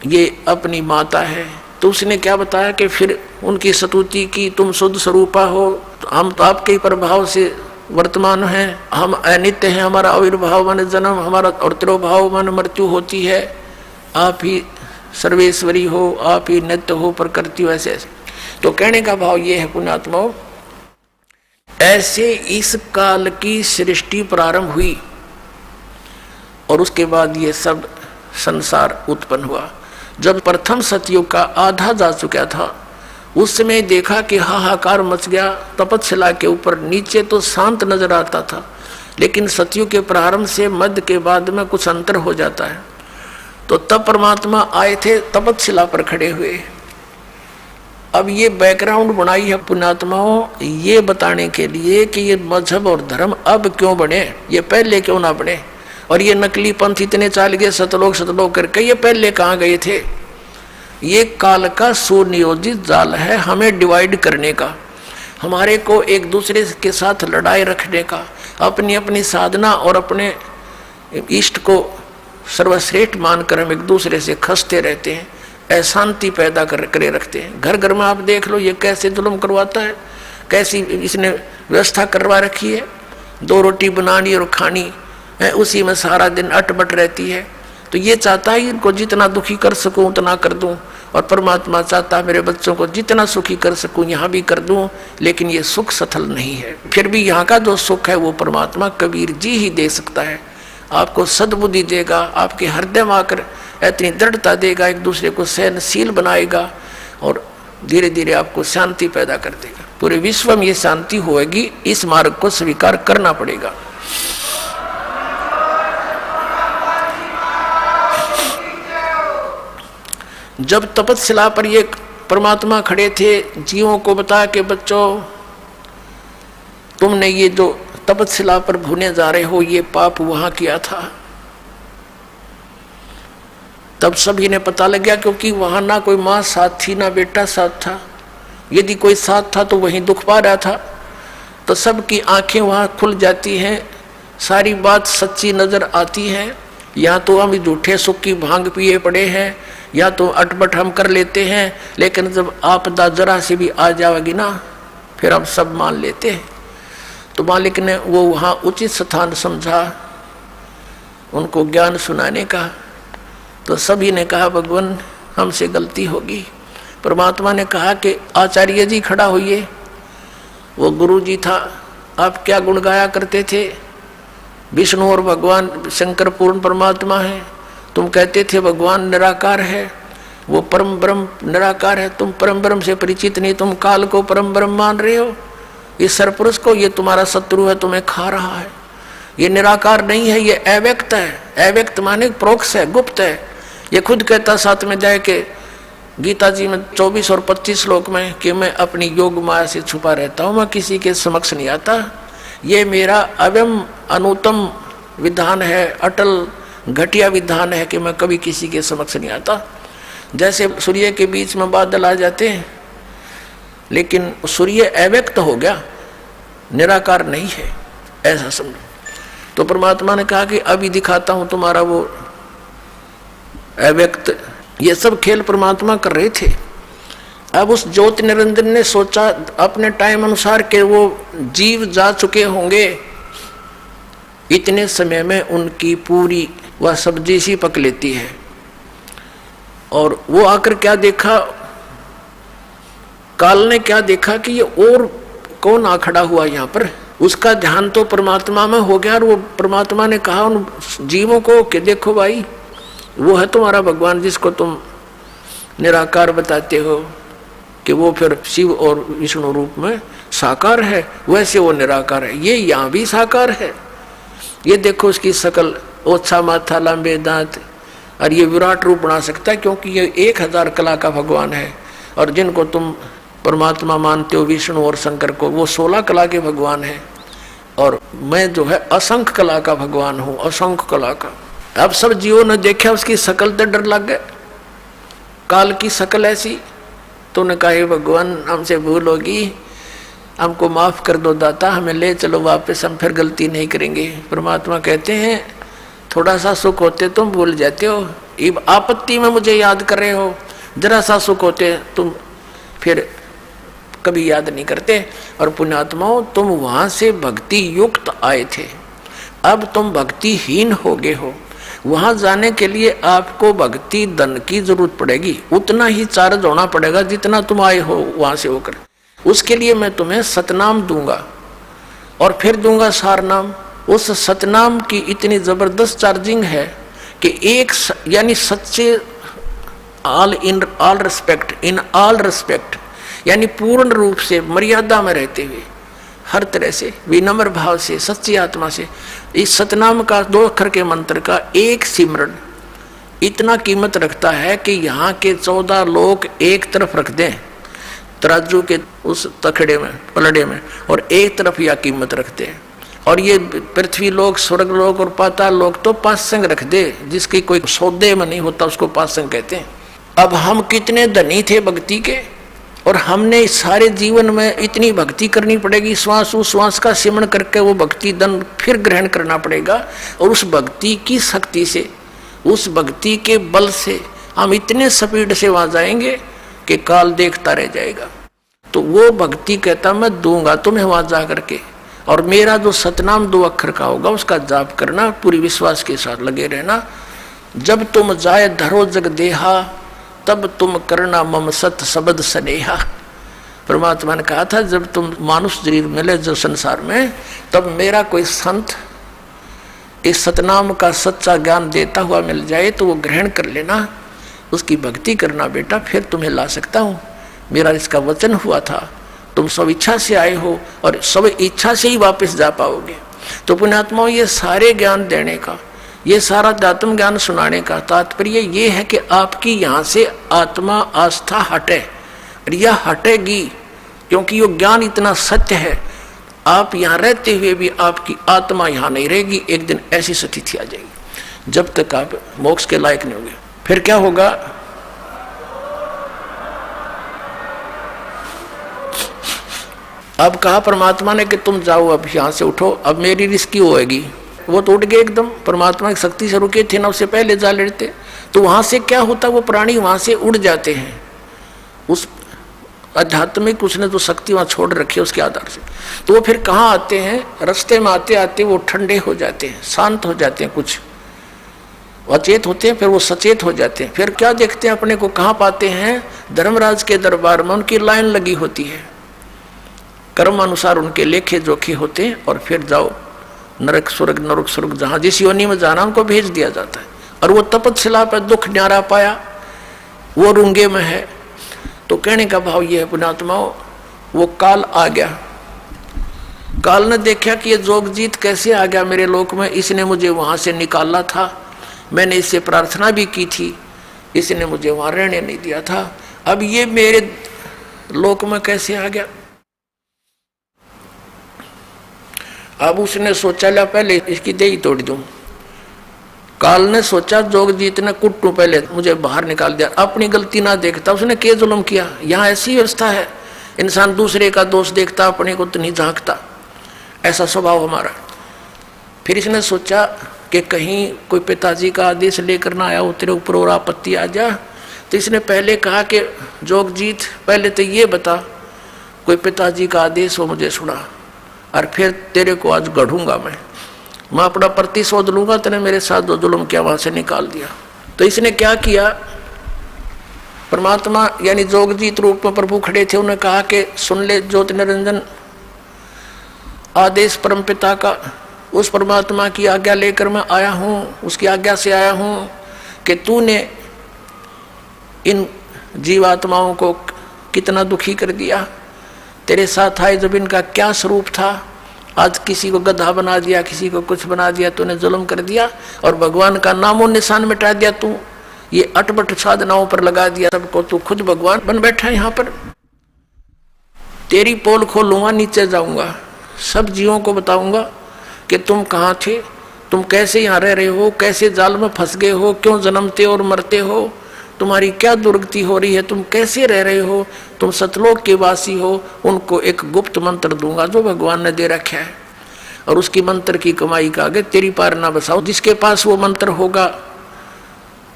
ये अपनी माता है। तो उसने क्या बताया कि फिर उनकी स्तुति की, तुम शुद्ध स्वरूपा हो, हम तो आपके प्रभाव से वर्तमान हैं, हम अनित्य हैं, हमारा आविर्भाव मन जन्म, हमारा और तिरोभाव मन मृत्यु होती है, आप ही सर्वेश्वरी हो, आप ही नित्य हो, प्रकृति ऐसे ऐसे। तो कहने का भाव ये है पुण्यात्माओं, ऐसे इस काल की सृष्टि प्रारंभ हुई और उसके बाद ये सब संसार उत्पन्न हुआ। जब प्रथम सतयुग का आधा जा चुका था, उस समय देखा कि हाहाकार मच गया। तपतशिला के ऊपर नीचे तो शांत नजर आता था, लेकिन सतयुग के प्रारंभ से मध्य के बाद में कुछ अंतर हो जाता है। तो तब परमात्मा आए थे, तपतशिला पर खड़े हुए। अब ये बैकग्राउंड बनाई है पुण्यात्माओं, ये बताने के लिए कि ये मजहब और धर्म अब क्यों बने, ये पहले क्यों ना बने। और ये नकली पंथ इतने चाल गए सतलोक करके, ये पहले कहाँ गए थे। ये काल का सुनियोजित जाल है हमें डिवाइड करने का, हमारे को एक दूसरे के साथ लड़ाई रखने का, अपनी अपनी साधना और अपने इष्ट को सर्वश्रेष्ठ मानकर हम एक दूसरे से खसते रहते हैं, अशांति पैदा करे रखते हैं। घर घर में आप देख लो ये कैसे जुल्म करवाता है, कैसी इसने व्यवस्था करवा रखी है। 2 रोटी बनानी और खानी है, उसी में सारा दिन अटबट रहती है। तो ये चाहता है इनको जितना दुखी कर सकूं उतना कर दूं, और परमात्मा चाहता है मेरे बच्चों को जितना सुखी कर सकूं यहाँ भी कर दूं, लेकिन ये सुख सफल नहीं है। फिर भी यहाँ का जो सुख है वो परमात्मा कबीर जी ही दे सकता है। आपको सद्बुद्धि देगा, आपके हृदय में आकर इतनी दृढ़ता देगा, एक दूसरे को सहनशील बनाएगा और धीरे धीरे आपको शांति पैदा कर देगा। पूरे विश्व में ये शांति होगी, इस मार्ग को स्वीकार करना पड़ेगा। जब तपतशिला पर ये परमात्मा खड़े थे, जीवों को बता के बच्चों तुमने ये जो तपतशिला पर भूने जा रहे हो, ये पाप वहां किया था। तब सभी ने पता लग गया, क्योंकि वहां ना कोई माँ साथ थी ना बेटा साथ था। यदि कोई साथ था तो वहीं दुख पा रहा था। तो सबकी आंखें वहां खुल जाती हैं, सारी बात सच्ची नजर आती है। या तो हम झूठे सुख की भांग पिए पड़े हैं, या तो अटपट हम कर लेते हैं, लेकिन जब आपदा जरा से भी आ जाएगी ना, फिर हम सब मान लेते हैं। तो मालिक ने वो वहाँ उचित स्थान समझा उनको ज्ञान सुनाने का। तो सभी ने कहा भगवान हमसे गलती होगी। परमात्मा ने कहा कि आचार्य जी खड़ा होइए। वो गुरु जी था। आप क्या गुण गाया करते थे, विष्णु और भगवान शंकर पूर्ण परमात्मा है। तुम कहते थे भगवान निराकार है, वो परम ब्रह्म निराकार है। तुम परम ब्रह्म से परिचित नहीं, तुम काल को परम ब्रह्म मान रहे हो। इस सरपुरुष को, ये तुम्हारा शत्रु है, तुम्हें खा रहा है। ये निराकार नहीं है, ये अव्यक्त है। अव्यक्त माने प्रोक्ष है, गुप्त है। ये खुद कहता साथ में जाए कि गीता जी में 24 और 25 श्लोक में कि मैं अपनी योग माया से छुपा रहता हूँ, मैं किसी के समक्ष नहीं आता। ये मेरा अव्यम अनुत्तम विधान है, अटल घटिया विधान है कि मैं कभी किसी के समक्ष नहीं आता। जैसे सूर्य के बीच में बादल आ जाते हैं, लेकिन सूर्य अव्यक्त हो गया, निराकार नहीं है, ऐसा समझो। तो परमात्मा ने कहा कि अभी दिखाता हूं तुम्हारा वो अव्यक्त। ये सब खेल परमात्मा कर रहे थे। अब उस ज्योति निरंजन ने सोचा अपने टाइम अनुसार के वो जीव जा चुके होंगे, इतने समय में उनकी पूरी वह सब्जी सी पक लेती है। और वो आकर क्या देखा, काल ने क्या देखा कि ये और कौन आ खड़ा हुआ यहाँ पर। उसका ध्यान तो परमात्मा में हो गया और वो परमात्मा ने कहा उन जीवों को कि देखो भाई, वो है तुम्हारा भगवान जिसको तुम निराकार बताते हो कि वो फिर शिव और विष्णु रूप में साकार है, वैसे वो निराकार है। ये यहाँ भी साकार है। ये देखो उसकी शकल, ओछा माथा, लंबे दांत, और ये विराट रूप बना सकता है क्योंकि ये 1000 कला का भगवान है। और जिनको तुम परमात्मा मानते हो विष्णु और शंकर को, वो 16 कला के भगवान है। और मैं जो है असंख्य कला का भगवान हूँ, असंख्य कला का। अब सब जीवों ने देखा उसकी शकल तो डर लग गए, काल की शकल ऐसी। तो उन्होंने कहा हे भगवान, हमसे भूल होगी, हमको माफ कर दो दाता, हमें ले चलो वापस, हम फिर गलती नहीं करेंगे। परमात्मा कहते हैं थोड़ा सा सुख होते तुम भूल जाते हो, अब आपत्ति में मुझे याद कर रहे हो, जरा सा सुख होते तुम फिर कभी याद नहीं करते। और पुण्यात्माओं, तुम वहां से भक्ति युक्त आए थे, अब तुम भक्तिहीन हो गए हो। वहां जाने के लिए आपको भक्ति धन की जरूरत पड़ेगी, उतना ही चार्ज होना पड़ेगा जितना तुम आए हो वहां से होकर। उसके लिए मैं तुम्हें सतनाम दूंगा और फिर दूंगा सार नाम। उस सतनाम की इतनी जबरदस्त चार्जिंग है कि एक यानी सच्चे all respect, in all respect, यानी पूर्ण रूप से मर्यादा में रहते हुए, हर तरह से विनम्र भाव से, सच्ची आत्मा से, इस सतनाम का 2 अक्षर के मंत्र का एक सिमरन इतना कीमत रखता है कि यहाँ के 14 लोग एक तरफ रख दें तराजू के उस तखड़े में, पलड़े में, और एक तरफ यह कीमत रखते हैं। और ये पृथ्वी लोग, स्वर्ग लोग और पाताल लोग तो पासंग रख दे, जिसकी कोई सौदे में नहीं होता उसको पासंग कहते हैं। अब हम कितने धनी थे भक्ति के, और हमने सारे जीवन में इतनी भक्ति करनी पड़ेगी, श्वास उश्वास का सिमरण करके वो भक्ति धन फिर ग्रहण करना पड़ेगा। और उस भक्ति की शक्ति से, उस भक्ति के बल से हम इतने स्पीड से वहां जाएंगे कि काल देखता रह जाएगा। तो वो भक्ति कहता मैं दूंगा तुम्हें वहां जा करके, और मेरा जो सतनाम 2 अक्षर का होगा उसका जाप करना, पूरी विश्वास के साथ लगे रहना। जब तुम जाए धरो जग देहा, तब तुम करना मम सत शब्द स्नेहा। परमात्मा ने कहा था जब तुम मानुष शरीर मिले जो संसार में, तब मेरा कोई संत इस सतनाम का सच्चा ज्ञान देता हुआ मिल जाए तो वो ग्रहण कर लेना, उसकी भक्ति करना बेटा, फिर तुम्हें ला सकता हूँ। मेरा इसका वचन हुआ था, तुम सब इच्छा से आए हो और सब इच्छा से ही वापस जा पाओगे। तो पुण्यात्माओं, ये सारे ज्ञान देने का, ये सारा आत्म ज्ञान सुनाने का तात्पर्य ये है कि आपकी यहाँ से आत्मा आस्था हटे, और यह हटेगी क्योंकि ये ज्ञान इतना सत्य है। आप यहाँ रहते हुए भी आपकी आत्मा यहाँ नहीं रहेगी, एक दिन ऐसी स्थिति आ जाएगी जब तक आप मोक्ष के लायक नहीं होंगे। फिर क्या होगा? अब कहा परमात्मा ने कि तुम जाओ, अब यहाँ से उठो, अब मेरी रिस्की होएगी। वो तो उठ गए एकदम, परमात्मा की शक्ति से रुके थे ना, उससे पहले जा लेते तो वहां से क्या होता, वो प्राणी वहां से उड़ जाते हैं। उस आध्यात्मिक उसने जो शक्ति वहां छोड़ रखी है उसके आधार से, तो वो फिर कहाँ आते हैं? रास्ते में आते आते वो ठंडे हो जाते हैं, शांत हो जाते हैं, कुछ अचेत होते हैं, फिर वो सचेत हो जाते हैं। फिर क्या देखते हैं अपने को, कहाँ पाते हैं? धर्मराज के दरबार में उनकी लाइन लगी होती है, कर्म अनुसार उनके लेखे जोखे होते हैं, और फिर जाओ नरक स्वर्ग जहां जिस योनि में जाना उनको भेज दिया जाता है। और वो तपस्या पर दुख न्यारा पाया, वो रुंगे में है। तो कहने का भाव ये है पुण्यात्माओं, वो काल आ गया, काल ने देखा कि ये जोगजीत कैसे आ गया मेरे लोक में, इसने मुझे वहां से निकाला था, मैंने इससे प्रार्थना भी की थी इसने मुझे वहां रहने नहीं दिया था, अब ये मेरे लोक में कैसे आ गया। अब उसने सोचा ला पहले इसकी देही तोड़ दूं। काल ने सोचा जोगजीत ने कुट्टू पहले मुझे बाहर निकाल दिया, अपनी गलती ना देखता उसने क्या जुल्म किया। यहाँ ऐसी व्यवस्था है, इंसान दूसरे का दोष देखता, अपने को तो नहीं झांकता, ऐसा स्वभाव हमारा। फिर इसने सोचा कि कहीं कोई पिताजी का आदेश लेकर ना आया हो तेरे ऊपर और आपत्ति आ जा। तो इसने पहले कहा कि जोगजीत पहले तो ये बता कोई पिताजी का आदेश हो मुझे सुना, और फिर तेरे को आज गढ़ूंगा मैं अपना प्रतिशोध लूंगा। तेने मेरे साथ जो जुल्म किया वहां से निकाल दिया। तो इसने क्या किया, परमात्मा यानी जोगजीत रूप में प्रभु खड़े थे, उन्होंने कहा कि सुन ले ज्योति निरंजन, आदेश परमपिता का, उस परमात्मा की आज्ञा लेकर मैं आया हूँ, उसकी आज्ञा से आया हूँ कि तूने इन जीवात्माओं को कितना दुखी कर दिया। तेरे साथ आए जब इनका क्या स्वरूप था, आज किसी को गधा बना दिया, किसी को कुछ बना दिया, तूने जुल्म कर दिया और भगवान का नामो निशान मिटा दिया। तू ये अटपट साधनाओं पर लगा दिया सबको, तू खुद भगवान बन बैठा है यहाँ पर। तेरी पोल खोलूंगा, नीचे जाऊंगा, सब जीवों को बताऊंगा कि तुम कहाँ थे, तुम कैसे यहाँ रह रहे हो, कैसे जाल में फंस गए हो, क्यों जन्मते और मरते हो, तुम्हारी क्या दुर्गति हो रही है, तुम कैसे रह रहे हो, तुम सतलोक के वासी हो। उनको एक गुप्त मंत्र दूंगा जो भगवान ने दे रखा है, और उसकी मंत्र की कमाई का आगे तेरी पार ना बसाओ। जिसके पास वो मंत्र होगा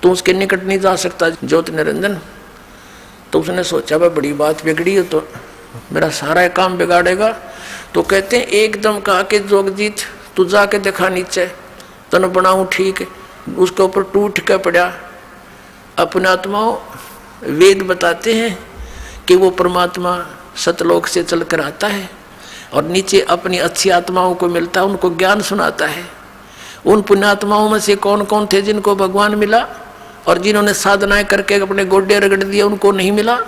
तो उसके निकट नहीं जा सकता ज्योति निरंजन। तो उसने सोचा भाई बड़ी बात बिगड़ी है, तो मेरा सारा काम बिगाड़ेगा। तो कहते हैं एकदम कहा कि जोगजीत तू जाके देखा नीचे, तन बनाऊं ठीक, उसके ऊपर टूट के पड़ा। अपने आत्माओं वेद बताते हैं कि वो परमात्मा सतलोक से चलकर आता है और नीचे अपनी अच्छी आत्माओं को मिलता है, उनको ज्ञान सुनाता है। उन पुण्यात्माओं में से कौन कौन थे जिनको भगवान मिला, और जिन्होंने साधनाएं करके अपने गोड्डे रगड़ दिए उनको नहीं मिला,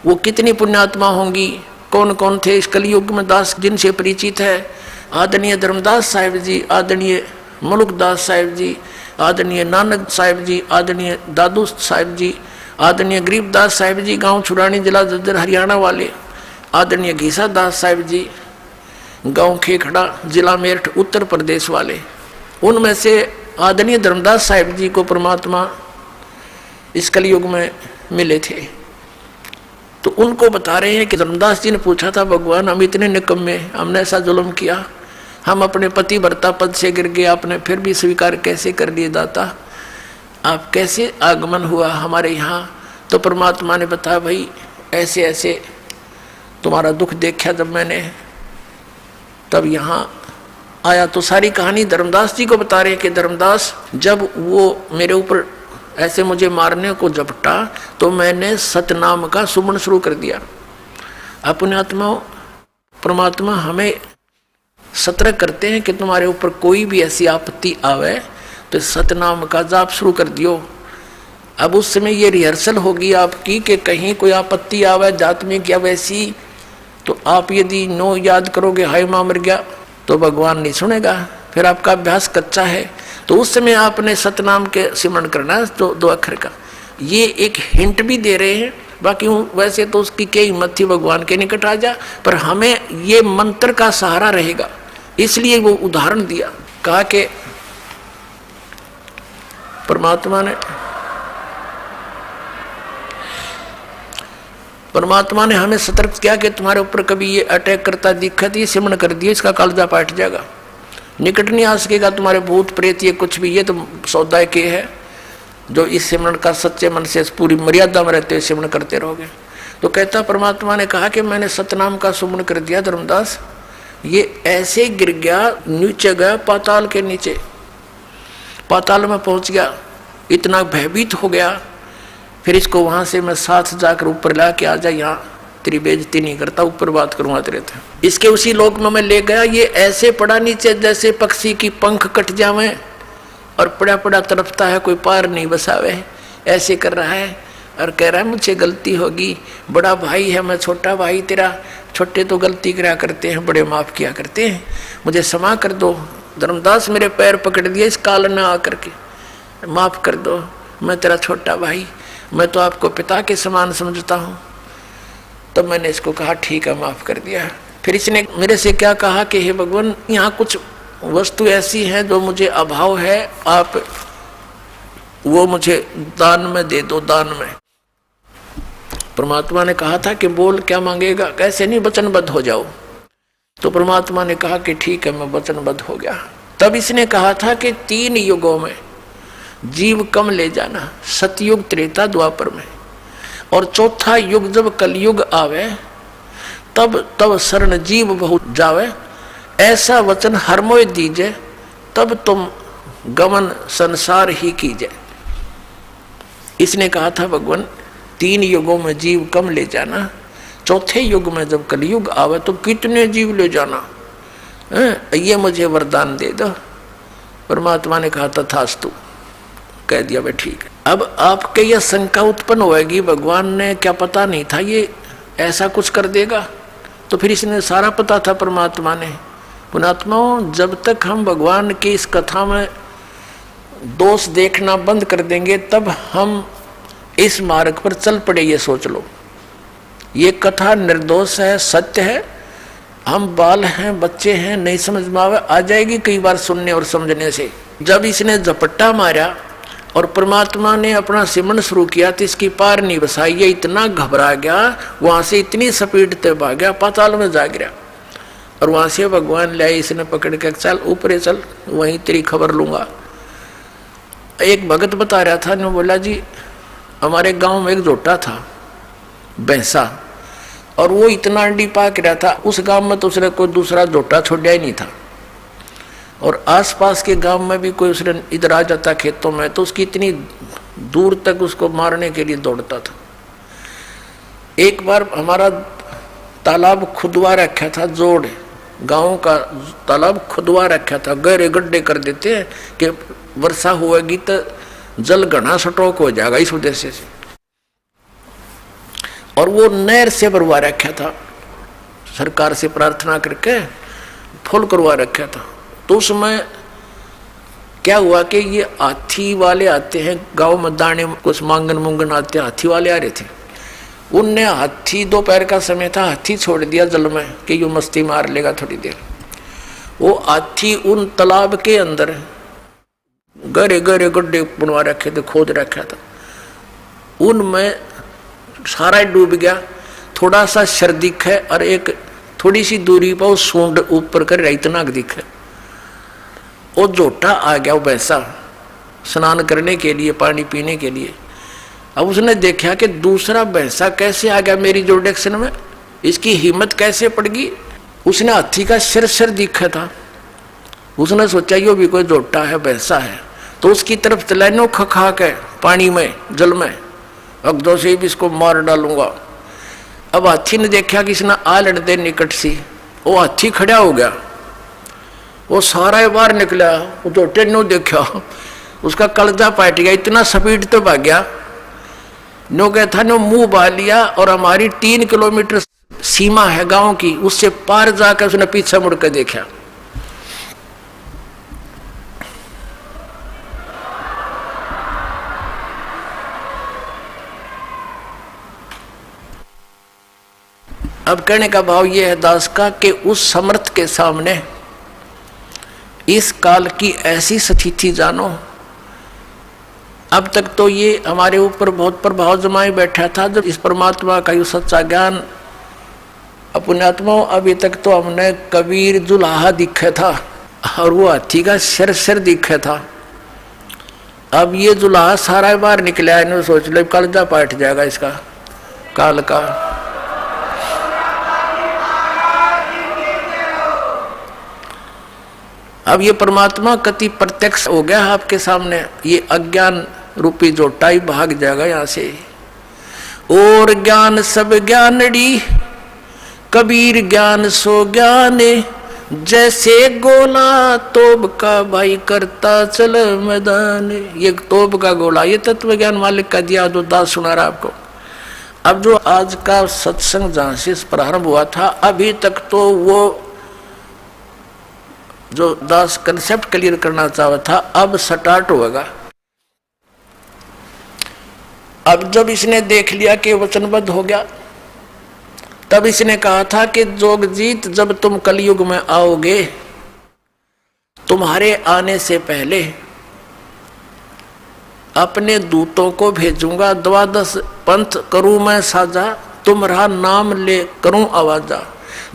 वो कितनी पुण्यात्मा होंगी। कौन कौन थे इस कलयुग में दास जिनसे परिचित है, आदरणीय धर्मदास साहिब जी, आदरणीय मुलुकदास साहिब जी, आदरणीय नानक साहिब जी, आदरणीय दादू साहिब जी, आदरणीय गरीबदास साहिब जी गांव छुड़ानी जिला जज्जर हरियाणा वाले, आदरणीय घीसा दास साहिब जी गांव खेखड़ा जिला मेरठ उत्तर प्रदेश वाले। उनमें से आदरणीय धर्मदास साहिब जी को परमात्मा इस कलयुग में मिले थे। तो उनको बता रहे हैं कि धर्मदास जी ने पूछा था भगवान हम इतने निकम्मे, हमने ऐसा जुल्म किया, हम अपने पति भर्ता पद से गिर गए, आपने फिर भी स्वीकार कैसे कर लिए दाता, आप कैसे आगमन हुआ हमारे यहाँ। तो परमात्मा ने बताया भाई ऐसे ऐसे तुम्हारा दुख देखा जब मैंने, तब यहाँ आया। तो सारी कहानी धर्मदास जी को बता रहे हैं कि धर्मदास जब वो मेरे ऊपर ऐसे मुझे मारने को झपटा तो मैंने सतनाम का सुमन शुरू कर दिया। अपने आत्मा परमात्मा हमें सतर्क करते हैं कि तुम्हारे ऊपर कोई भी ऐसी आपत्ति आवे तो सतनाम का जाप शुरू कर दियो। अब उस समय ये रिहर्सल होगी आपकी कि कहीं कोई आपत्ति आवे जात में क्या वैसी, तो आप यदि नो याद करोगे हाय मां मर गया तो भगवान नहीं सुनेगा, फिर आपका अभ्यास कच्चा है। तो उस समय आपने सतनाम के सिमरण करना है, तो 2 अक्षर का। ये एक हिंट भी दे रहे हैं, बाकी वैसे तो उसकी क्या हिम्मत थी भगवान के निकट आ जा, पर हमें ये मंत्र का सहारा रहेगा, इसलिए वो उदाहरण दिया। कहा कि परमात्मा ने हमें सतर्क किया कि तुम्हारे ऊपर कभी ये अटैक करता दिक्कत, ये सिमरण कर दिया, इसका कालजा पाट जाएगा, निकट नहीं आ सकेगा तुम्हारे भूत प्रेत ये कुछ भी, ये तो सौदा के है जो इस सिमरण का सच्चे मन से पूरी मर्यादा में रहते हुए सिमरण करते रहोगे। तो कहता परमात्मा ने कहा कि मैंने सतनाम का सुमन कर दिया धर्मदास, ये ऐसे गिर गया, नीचे गया पाताल के नीचे, पाताल में पहुंच गया, इतना भयभीत हो गया। फिर इसको वहां से मैं साथ जाकर ऊपर ला के आ जा, यहाँ तेरी बेइज्जती नहीं करता, ऊपर बात करूंगा तेरे थे। इसके उसी लोक में मैं ले गया, ये ऐसे पड़ा नीचे जैसे पक्षी की पंख कट जावे और पड़ा पड़ा तड़पता है, कोई पार नहीं बसावे, ऐसे कर रहा है और कह रहा है मुझसे गलती होगी, बड़ा भाई है मैं छोटा भाई तेरा, छोटे तो गलती करा करते हैं, बड़े माफ किया करते हैं, मुझे क्षमा कर दो। धर्मदास मेरे पैर पकड़ दिए इस काल में आकर के, माफ कर दो, मैं तेरा छोटा भाई, मैं तो आपको पिता के समान समझता हूँ। तब मैंने इसको कहा ठीक है, माफ़ कर दिया। फिर इसने मेरे से क्या कहा कि हे भगवान, यहाँ कुछ वस्तु ऐसी है जो मुझे अभाव है, आप वो मुझे दान में दे दो, दान में। परमात्मा ने कहा था कि बोल क्या मांगेगा, कैसे नहीं, वचनबद्ध हो जाओ। तो परमात्मा ने कहा कि ठीक है, मैं वचनबद्ध हो गया। तब इसने कहा था कि 3 युगों में जीव कम ले जाना, सतयुग, त्रेता, द्वापर में, और चौथा युग जब कलयुग आवे तब शरण जीव बहुत जावे, ऐसा वचन हर मोय दीजे, तब तुम गमन संसार ही कीजे। इसने कहा था भगवान 3 युगों में जीव कम ले जाना, चौथे युग में जब कलयुग आवे तो कितने जीव ले जाना, ये मुझे वरदान दे दो। परमात्मा ने कहा तथास्तु, कह दिया भाई ठीक है। अब आपके यह शंका उत्पन्न होगी, भगवान ने क्या पता नहीं था ये ऐसा कुछ कर देगा? तो फिर इसने सारा पता था परमात्मा ने। पुणात्माओं, जब तक हम भगवान की इस कथा में दोष देखना बंद कर देंगे तब हम इस मार्ग पर चल पड़े। ये सोच लो, ये कथा निर्दोष है, सत्य है। हम बाल हैं, बच्चे हैं, नहीं समझ में आवे, आ जाएगी कई बार सुनने और समझने से। जब इसने झपट्टा मारा और परमात्मा ने अपना सिमरन शुरू किया तो इसकी पार नहीं बसाई। ये इतना घबरा गया, वहां से इतनी स्पीड से भाग गया, पाताल में जा गिरा। और वहां से भगवान ले, इसने पकड़ के चल ऊपर चल, वहीं तेरी खबर लूंगा। एक भगत बता रहा था, ने बोला जी हमारे गांव में एक जोटा था, भैंसा, और वो इतना अंडी पाक रहा था, उस गांव में तो उसने कोई दूसरा जोटा छोड़ा ही नहीं था। और आसपास के गांव में भी कोई उसने इधर आ जाता खेतों में तो उसकी इतनी दूर तक उसको मारने के लिए दौड़ता था। एक बार हमारा तालाब खुदवा रखा था, जोड़ गांव का तालाब खुदवा रखा था, गहरे गड्ढे कर देते हैं कि वर्षा होगी तो जल घना स्टॉक हो जाएगा, इस उद्देश्य से। और वो नहर से भरवा रखा था, सरकार से प्रार्थना करके फुल करवा रखा था। तो उसमें क्या हुआ कि ये हाथी वाले आते हैं गांव में, दाने कुछ मांगन मुंगन आते हैं, हाथी वाले आ रहे थे। उनने हाथी, दोपहर का समय था, हाथी छोड़ दिया जल में कि यूं मस्ती मार लेगा थोड़ी देर। वो हाथी उन तालाब के अंदर गहरे गहरे गड्ढे बनवा रखे थे, खोद रखा था, उनमें सारा डूब गया। थोड़ा सा शर दिखे और एक थोड़ी सी दूरी पर वो सूंड ऊपर कर इतना दिखे। वो जोटा आ गया, वो भैंसा स्नान करने के लिए, पानी पीने के लिए। अब उसने देखा कि दूसरा भैंसा कैसे आ गया मेरी जोडेक्शन में, इसकी हिम्मत कैसे पड़ गई। उसने हाथी का सिर दिखा था, उसने सोचा यो भी कोई जोटा है, भैंसा है, तो उसकी तरफ चलानो खा के पानी में, जल में, अगदों से भी इसको मार डालूंगा। अब हाथी ने देखा कि इसने आ लड़ दे निकट सी, वो हाथी खड़ा हो गया, वो सारा बाहर निकला, वो जोटे ने देखा, उसका कलजा पाट गया, इतना स्पीड तो भाग गया, नो क्या था, नो मुंह बहा लिया। और हमारी 3 किलोमीटर सीमा है गांव की, उससे पार जाकर उसने पीछे मुड़कर देखा। अब कहने का भाव यह है दास का कि उस समर्थ के सामने इस काल की ऐसी स्थिति जानो। अब तक तो ये हमारे ऊपर बहुत प्रभाव जमाए बैठा था, जब इस परमात्मा का ये सच्चा ज्ञान अपनात्मा, अभी तक तो हमने कबीर जुलाहा दिखा था और वो हाथी का सिर दिखा था। अब ये जुलाहा सारा बाहर निकला है, इन्होंने सोच लो कलजा पाट जाएगा इसका काल का। अब ये परमात्मा कति प्रत्यक्ष हो गया आपके सामने, ये अज्ञान रूपी जोटा ही भाग जाएगा यहाँ से। और ज्ञान सब ज्ञानड़ी, कबीर ज्ञान सो ज्ञाने, जैसे गोला तोब का भाई करता चल मैदान। ये तोब का गोला, ये तत्व ज्ञान मालिक का दिया जो दास सुना रहा आपको। अब जो आज का सत्संग जहाँ से प्रारंभ हुआ था, अभी तक तो वो जो दास कंसेप्ट क्लियर करना चाहा था, अब स्टार्ट होगा। अब जब इसने देख लिया कि वचनबद्ध हो गया, तब इसने कहा था कि जोगजीत, जब तुम कलयुग में आओगे, तुम्हारे आने से पहले अपने दूतों को भेजूंगा, 12 पंथ करूं मैं साजा, तुम्हारा नाम ले करूं आवाजा।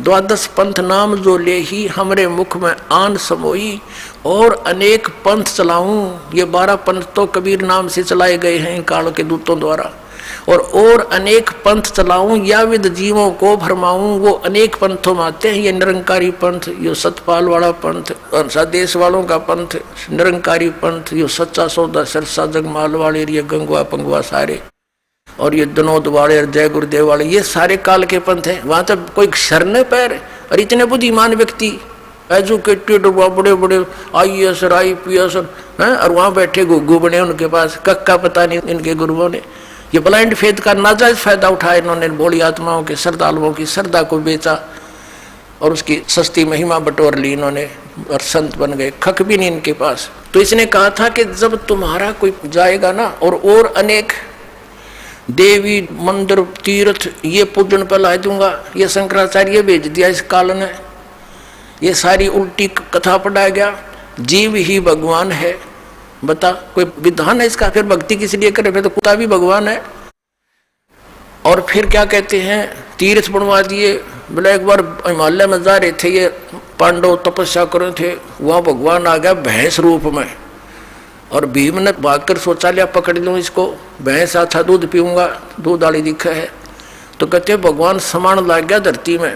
12 पंथ नाम जो ले ही हमरे मुख में आन समोई, और अनेक पंथ चलाऊं। ये 12 पंथ तो कबीर नाम से चलाए गए हैं काल के दूतों द्वारा। और अनेक पंथ चलाऊं, या विद जीवों को भरमाऊं। वो अनेक पंथों में आते हैं, ये निरंकारी पंथ, ये सतपाल वाला पंथ, देश वालों का पंथ, निरंकारी पंथ, ये सच्चा सौदा सरसा जगमाल वाले, ये गंगवा पंगवा सारे, और ये दनोद वाले और जय गुरुदेव वाले, ये सारे काल के पंथ हैं। वहां तक कोई शरण पैर, और इतने बुद्धिमान व्यक्ति, एजुकेटेड, बड़े बड़े IAS IPS हैं, और वहां बैठे गुग्गू बने उनके पास, कक्का पता नहीं इनके गुरुओं ने। ये ब्लाइंड फेथ का नाजायज फायदा उठाया इन्होंने, भोली आत्माओं के श्रद्धालुओं की श्रद्धा को बेचा और उसकी सस्ती महिमा बटोर ली इन्होंने, और संत बन गए, खक भी नहीं इनके पास। तो इसने कहा था कि जब तुम्हारा कोई जाएगा ना, और अनेक देवी मंदिर तीर्थ ये पूजन पर ला दूंगा। ये शंकराचार्य भेज दिया इस काल ने, ये सारी उल्टी कथा पढ़ाया गया। जीव ही भगवान है, बता कोई विधान है इसका? फिर भक्ति किस लिए करे? फिर तो कुत्ता भी भगवान है। और फिर क्या कहते हैं, तीर्थ बनवा दिए। बोले एक बार हिमालय में जा रहे थे, ये पांडव तपस्या कर रहे थे, वहां भगवान आ गया भैंस रूप में, और भीम ने भागकर सोचा लिया पकड़ लूँ इसको, भैंस अच्छा दूध पीऊंगा, दूध वाली दिखा है। तो कहते भगवान समान लाग गया धरती में,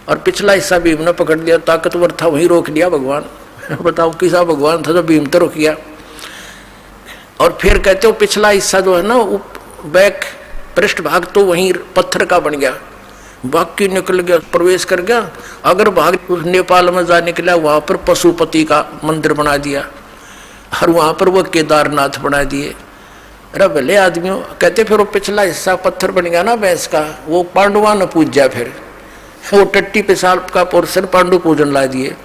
और पिछला हिस्सा भीम ने पकड़ लिया, ताकतवर था वहीं रोक लिया भगवान। बताओ किसा भगवान था जो भीम तो रोक गया। और फिर कहते हो पिछला हिस्सा जो है ना, बैक पृष्ठ भाग तो वहीं पत्थर का बन गया, बाकी निकल गया, प्रवेश कर गया। अगर भाग नेपाल में जा निकला, वहां पर पशुपति का मंदिर बना दिया, और वहां पर वो केदारनाथ बना दिए। अरे भले आदमियों, कहते फिर वो पिछला हिस्सा पत्थर बन गया ना भैंस का, वो पांडवा ने पूजा, फिर वो टट्टी पेशाब का पोर्शन पांडु पूजन ला दिए।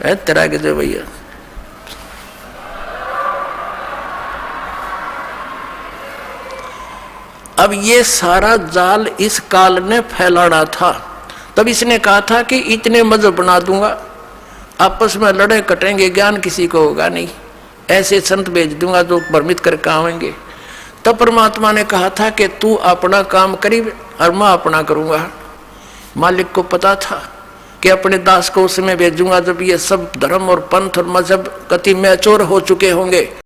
तेरा के दे भैया। अब ये सारा जाल इस काल ने फैलाना था। तब इसने कहा था कि इतने मजहब बना दूंगा, आपस में लड़े कटेंगे, ज्ञान किसी को होगा नहीं, ऐसे संत भेज दूंगा जो भ्रमित करके आवेंगे। तब परमात्मा ने कहा था कि तू अपना काम करी और मैं अपना करूंगा। मालिक को पता था कि अपने दास को उसमें भेजूंगा जब ये सब धर्म और पंथ और मजहब कति मैच्योर हो चुके होंगे।